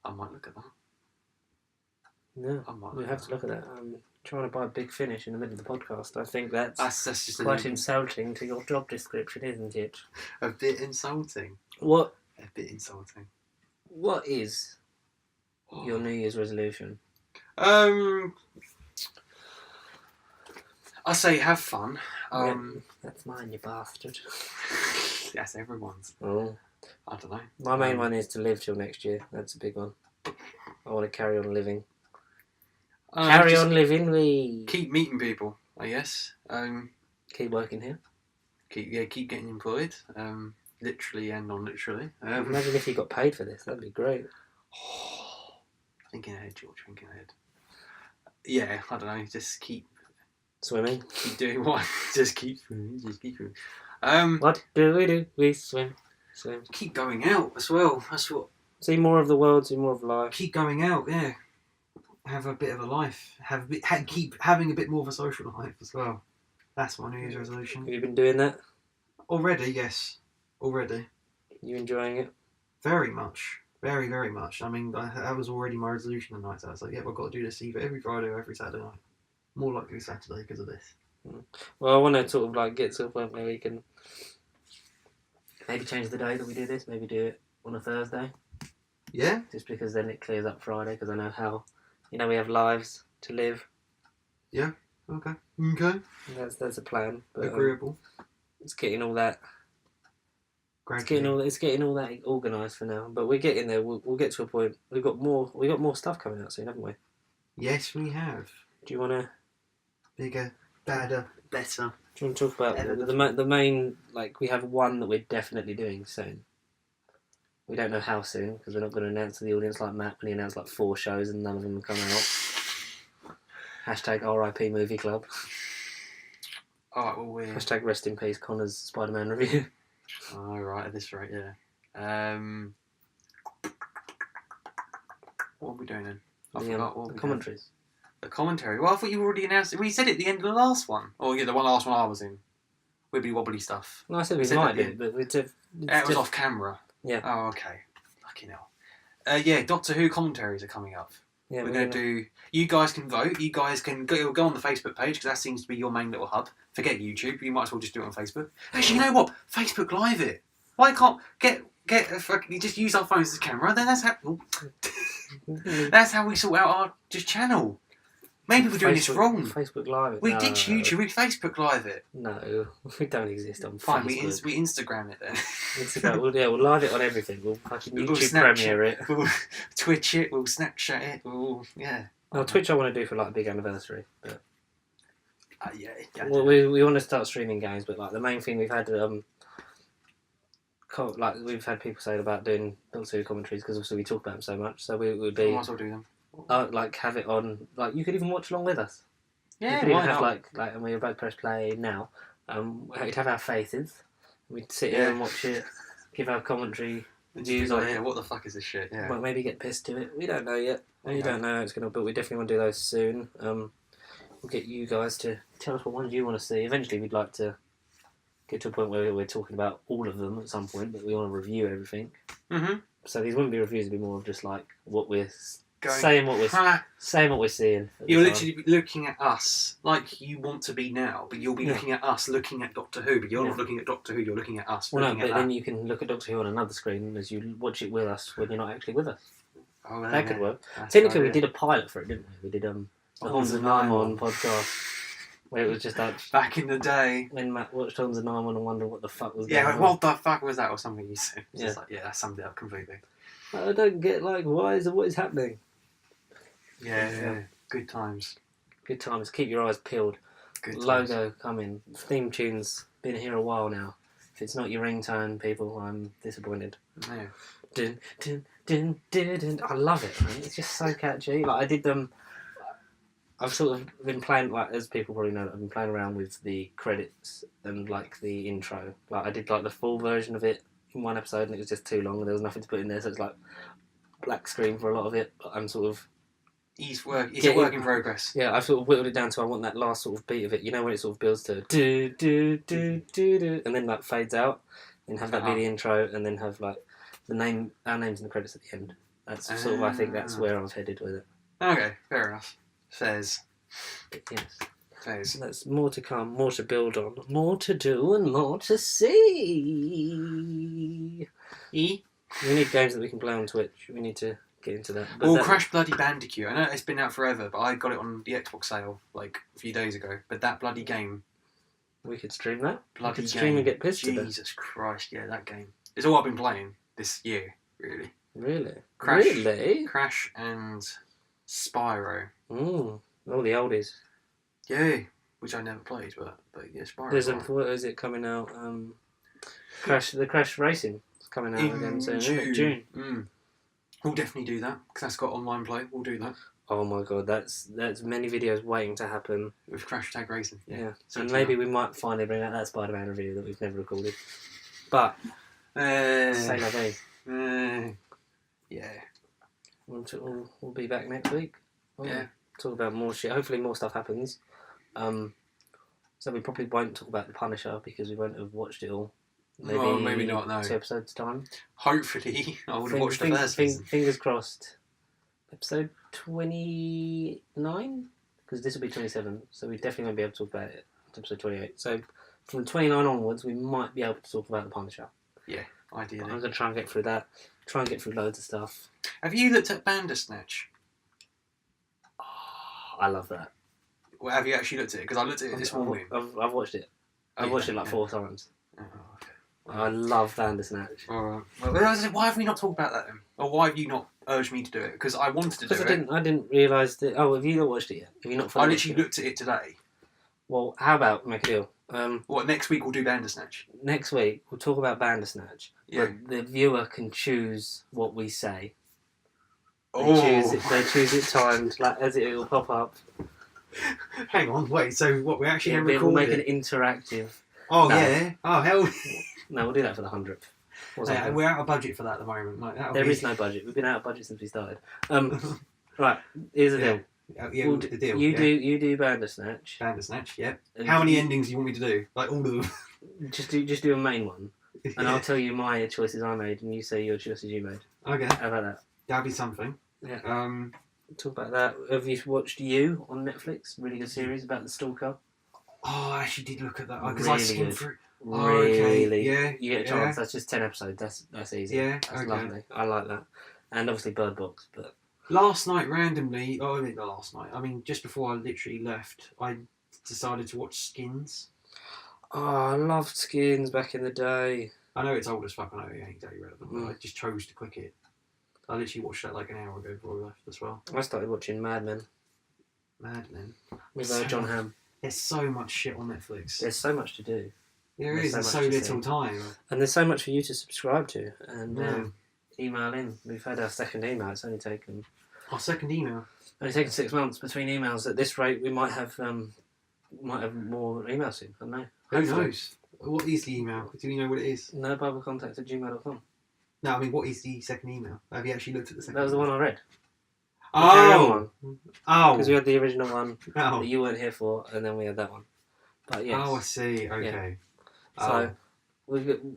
I might look at that. No. We have to look at that. I'm trying to buy Big Finish in the middle of the podcast. I think that's just quite insulting to your job description, isn't it? A bit insulting. What? A bit insulting. What is your New Year's resolution? I say have fun. That's mine, you bastard. That's everyone's. Oh. I don't know. My main one is to live till next year. That's a big one. I want to carry on living. Carry on living, we. Keep meeting people, I guess. Keep working here. Keep getting employed. Literally and non-literally. Imagine if you got paid for this. That'd be great. Thinking ahead, George. Thinking ahead. Yeah, I don't know. Just keep swimming. Keep doing what? Just keep swimming. What do we do? We swim. Keep going out as well. That's what. See more of the world. See more of life. Keep going out. Yeah. Have a bit of a life. Keep having a bit more of a social life as well. That's my New Year's resolution. Have you been doing that? Already, yes. Already. You enjoying it? Very much. Very, very much. I mean, that was already my resolution tonight. So I was like, yeah, I've got to do this either every Friday or every Saturday night. More likely Saturday because of this. Well, I want to sort of like get to a point where we can maybe change the day that we do this. Maybe do it on a Thursday. Yeah? Just because then it clears up Friday because I know how, we have lives to live. Yeah. Okay. That's a plan. But, agreeable. It's getting all that. It's getting all that organised for now, but we're getting there. We'll get to a point. We got more stuff coming out soon, haven't we? Yes, we have. Do you want to? Bigger, badder, better. Do you want to talk about the main? Like we have one that we're definitely doing soon. We don't know how soon because we're not going to announce to the audience like Matt when he announced like 4 shows and none of them have come out. Hashtag RIP Movie Club. Alright, well we're... Hashtag rest in peace Connor's Spider-Man review. Oh, right, at this rate, yeah. What are we doing then? I forgot what the commentaries. The commentary? Well, I thought you already announced it. We said it at the end of the last one. Oh, yeah, the last one I was in. Wibbly wobbly stuff. No, I said we might do, but it was off camera. Yeah. Oh, okay. Fucking hell. Yeah, Doctor Who commentaries are coming up. Yeah, we're going to do... You guys can vote. You guys can go on the Facebook page, because that seems to be your main little hub. Forget YouTube. You might as well just do it on Facebook. Actually, you know what? Facebook Live it. Why can't... You just use our phones as a camera, then that's how... that's how we sort out our channel. Maybe we're doing this wrong. Facebook Live it. We ditch YouTube, we Facebook Live it. No, we don't exist on Fine, Facebook. we Instagram it then. Instagram, we'll live it on everything. We'll fucking YouTube premiere it. We'll Twitch it, we'll Snapchat it, yeah. No, Twitch I want to do for like a big anniversary. But yeah. Well, we want to start streaming games, but like the main thing we've had... we've had people saying about doing Doctor Who commentaries because obviously we talk about them so much. So we would be... might as well do them. Have it on. Like you could even watch along with us. Yeah, you could even have and we're about to press play now. We'd have our faces. We'd sit here and watch it, give our commentary views on it. What the fuck is this shit? Yeah. Well, maybe get pissed to it. We don't know yet. We don't know how it's going to, but we definitely want to do those soon. We'll get you guys to tell us what ones you want to see. Eventually, we'd like to get to a point where we're talking about all of them at some point, but we want to review everything. Mm-hmm. So these wouldn't be reviews; it'd be more of just like what we're saying, what we're seeing. You're literally looking at us like you want to be now, but you'll be looking at us, looking at Doctor Who. But you're not looking at Doctor Who; you're looking at us. Well, no, but then you can look at Doctor Who on another screen as you watch it with us when you're not actually with us. Oh, that could work. Technically, we did a pilot for it, didn't we? We did the Holmes and Nymon podcast. Where it was just like... Back in the day. When Matt watched Holmes and Nymon and wondered what the fuck was going on. Yeah, what the fuck was that or something you said. Yeah. Just that summed it up completely. I don't get, what is happening? Yeah. Good times. Good times. Keep your eyes peeled. Good times. Logo coming. Theme tunes. Been here a while now. If it's not your ringtone, people, I'm disappointed. Yeah. Dun, dun, dun, dun, dun. I love it, man. It's just so catchy. I did them... I've sort of been playing, as people probably know, I've been playing around with the credits and, the intro. I did, the full version of it in one episode and it was just too long and there was nothing to put in there, so it's, black screen for a lot of it. But I'm sort of... It's a work in progress. Yeah, I've sort of whittled it down to I want that last sort of beat of it. You know when it sort of builds to do, do, do, do, do, and then, fades out? and have that be the intro, and then have like our names in the credits at the end. That's sort of, I think that's where I was headed with it. Okay, fair enough. Fairs. Yes. Fairs. That's more to come, more to build on, more to do, and more to see. We need games that we can play on Twitch. We need to get into that. But Crash Bloody Bandicoot. I know it's been out forever, but I got it on the Xbox sale like a few days ago. But that bloody game. We could stream that. Bloody we could stream game. And get pissed at it. Jesus Christ, yeah, that game. It's all I've been playing this year, really. Really? Crash and Spyro. All the oldies. Yeah, which I never played, but yeah, Spyro. What is it coming out? The Crash Racing is coming out again soon. June. We'll definitely do that because that's got online play. We'll do that. Oh my god, that's many videos waiting to happen with Crash Tag Racing. Yeah. And maybe we might finally bring out that Spider-Man review that we've never recorded. But say la vie. Yeah. We'll be back next week. Yeah. Talk about more shit. Hopefully more stuff happens. So we probably won't talk about The Punisher because we won't have watched it all. Maybe not, no. 2 episodes time. Hopefully. I would have watched the first season. Fingers crossed. Episode 29? Because this will be 27, so we definitely won't be able to talk about it. Episode 28. So from 29 onwards, we might be able to talk about The Punisher. Yeah, ideally. I'm going to try and get through that. Try and get through loads of stuff. Have you looked at Bandersnatch? Oh, I love that. Well, have you actually looked at it? Because I looked at it this morning. I've watched it. I've watched it like 4 times. Oh, okay. I love Bandersnatch. Alright. Well, why have we not talked about that then? Or why have you not urged me to do it? Because I wanted to do it. I didn't realise that... Oh, have you not watched it yet? Have you not I literally looked at it today. Well, how about make a deal? What, next week we'll do Bandersnatch? Next week we'll talk about Bandersnatch. Yeah. But the viewer can choose what we say. They choose it timed, like as it will pop up. Hang on, wait, so what, we actually have recorded? We'll make it? an interactive... Oh, no. Yeah? Oh, hell... No, we'll do that for the 100th. We're out of budget for that at the moment. There is no budget. We've been out of budget since we started. Right, here's the deal. The deal. You do Bandersnatch. Bandersnatch, yeah. How many endings do you want me to do? Like all of them? Just do a main one. And I'll tell you my choices I made and you say your choices you made. Okay. How about that? That'll be something. Yeah. Talk about that. Have you watched You on Netflix? Really good series about the stalker. Oh, I actually did look at that. Because really I skimmed through... Really? Yeah. You get a chance. That's just 10 episodes. That's easy. Yeah. That's lovely. I like that. And obviously Bird Box, but... Last night, randomly... Oh, I mean, not last night. I mean, just before I literally left, I decided to watch Skins. Oh, I loved Skins back in the day. I know it's old as fuck. I know it ain't exactly relevant, but I just chose to click it. I literally watched that like an hour ago before we left as well. I started watching Mad Men. With John Hamm. There's so much shit on Netflix. There's so much to do. There is, and so little time. And there's so much for you to subscribe to and email in. We've had our second email. It's only taken... Our second email? Only taken 6 months between emails. At this rate, we might have more emails soon. I don't know. Who knows? What is the email? Do we know what it is? nobiblecontact@gmail.com. No, I mean, what is the second email? Have you actually looked at the second? That was the one I read. Oh! Because we had the original one that you weren't here for, and then we had that one. But yes. Oh, I see. Okay. Yeah. So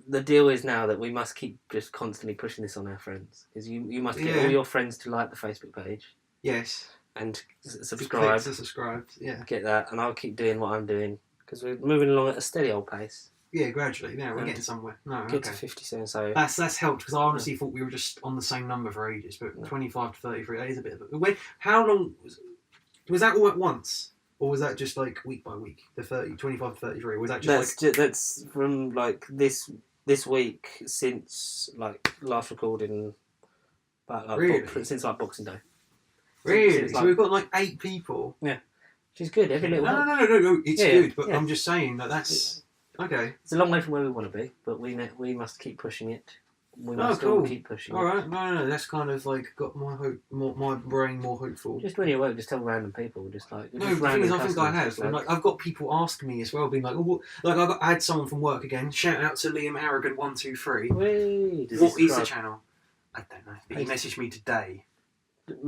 the deal is now that we must keep just constantly pushing this on our friends. Because you must get all your friends to like the Facebook page. Yes. And subscribe. Subscribe, yeah. Get that, and I'll keep doing what I'm doing. Because we're moving along at a steady old pace. Yeah, gradually. Yeah, we're getting somewhere. Get to 50 soon, so... That's helped, because I honestly thought we were just on the same number for ages, but 25 to 33, that is a bit of a... How long... Was that all at once? Or was that just like week by week? The 25 to 33? Was that just that's from like this week since like last recording... Really? Since like Boxing Day. Really? So we've got like 8 people? Yeah. Which is good. Every little... No. It's good, but I'm just saying that's... Okay. It's a long way from where we want to be, but we must keep pushing it. We must keep pushing it. All right. No. That's kind of like got my hope, my brain more hopeful. Just when you're at work, just tell random people, just like... No, the thing is, I think I have. And like, I've got people asking me as well, being like, oh, I had someone from work again. Shout out to Liam Harrigan 123. What is the channel? I don't know. He messaged me today.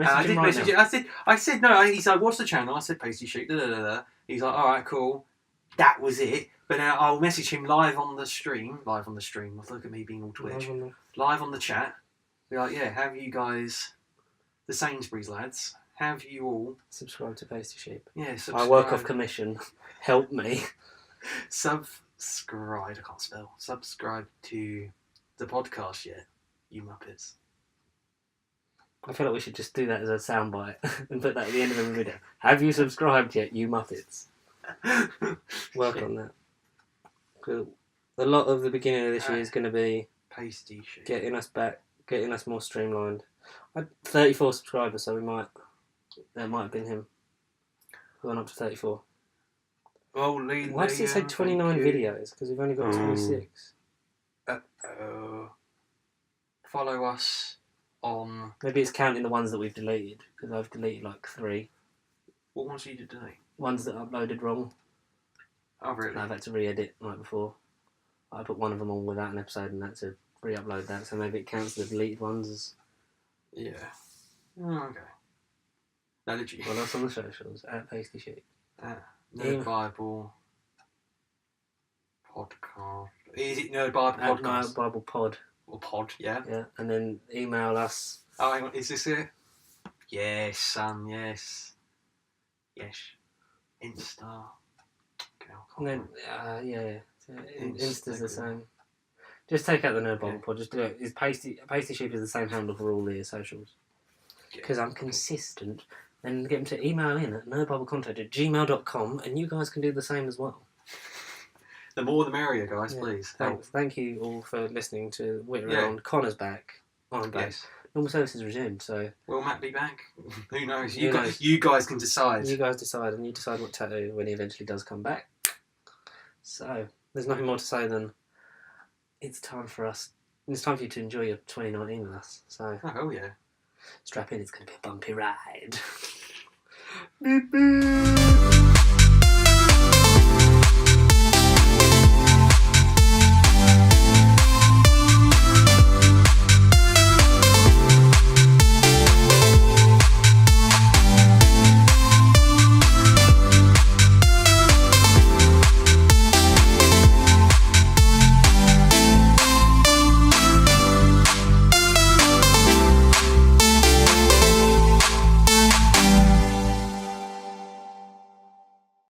I did message it. I said no. He's like, what's the channel? I said Pasty Shoot. He's like, all right, cool. That was it. But now I'll message him live on the stream. Live on the stream. Look at me being all Twitch. Live on the chat. Be like, yeah, have you guys, the Sainsbury's lads, have you all subscribe to Pasty Sheep? Yeah, subscribe. I work off commission. Help me. Subscribe. I can't spell. Subscribe to the podcast yet, you Muppets. I feel like we should just do that as a soundbite and put that at the end of every video. Have you subscribed yet, you Muppets? Work on that. Cool. A lot of the beginning of this year is going to be Pasty Sheep. Getting us back, getting us more streamlined. I had 34 subscribers, so that might have been him. Going up to 34. Well, why does it say 29 videos? Because we've only got 26. Follow us on... Maybe it's counting the ones that we've deleted, because I've deleted like 3. What ones did you delete? Ones that I uploaded wrong. Oh, really? I've had to re-edit like before. I put one of them on without an episode and had to re-upload that, so maybe it counts the deleted ones as... Yeah. Oh, okay. Now did you... Well, that's on the socials, at Pasty Sheep. Nerd Bible podcast. Is it Nerd Bible podcast? Nerd Bible Pod. Or pod, yeah. Yeah, and then email us. Oh, hang on, is this it? Yes, son, yes. Yes. Insta. Okay, and then, Insta's the same. Just take out the Nerd Bible Pod, just do it. Pasty Sheep is the same handle for all the socials. Because I'm consistent. Then get them to email in at nerdbiblecontact@gmail.com and you guys can do the same as well. The more the merrier, guys, please. Thanks. Thank you all for listening to Wit Around. Connor's back. I'm back. Yes. Normal services resumed, so... Will Matt be back? Who knows? You guys can decide. You guys decide, and you decide what tattoo when he eventually does come back. So, there's nothing more to say than it's time for you to enjoy your 2019 with us. So, oh, hell yeah. Strap in, it's going to be a bumpy ride. Beep, beep.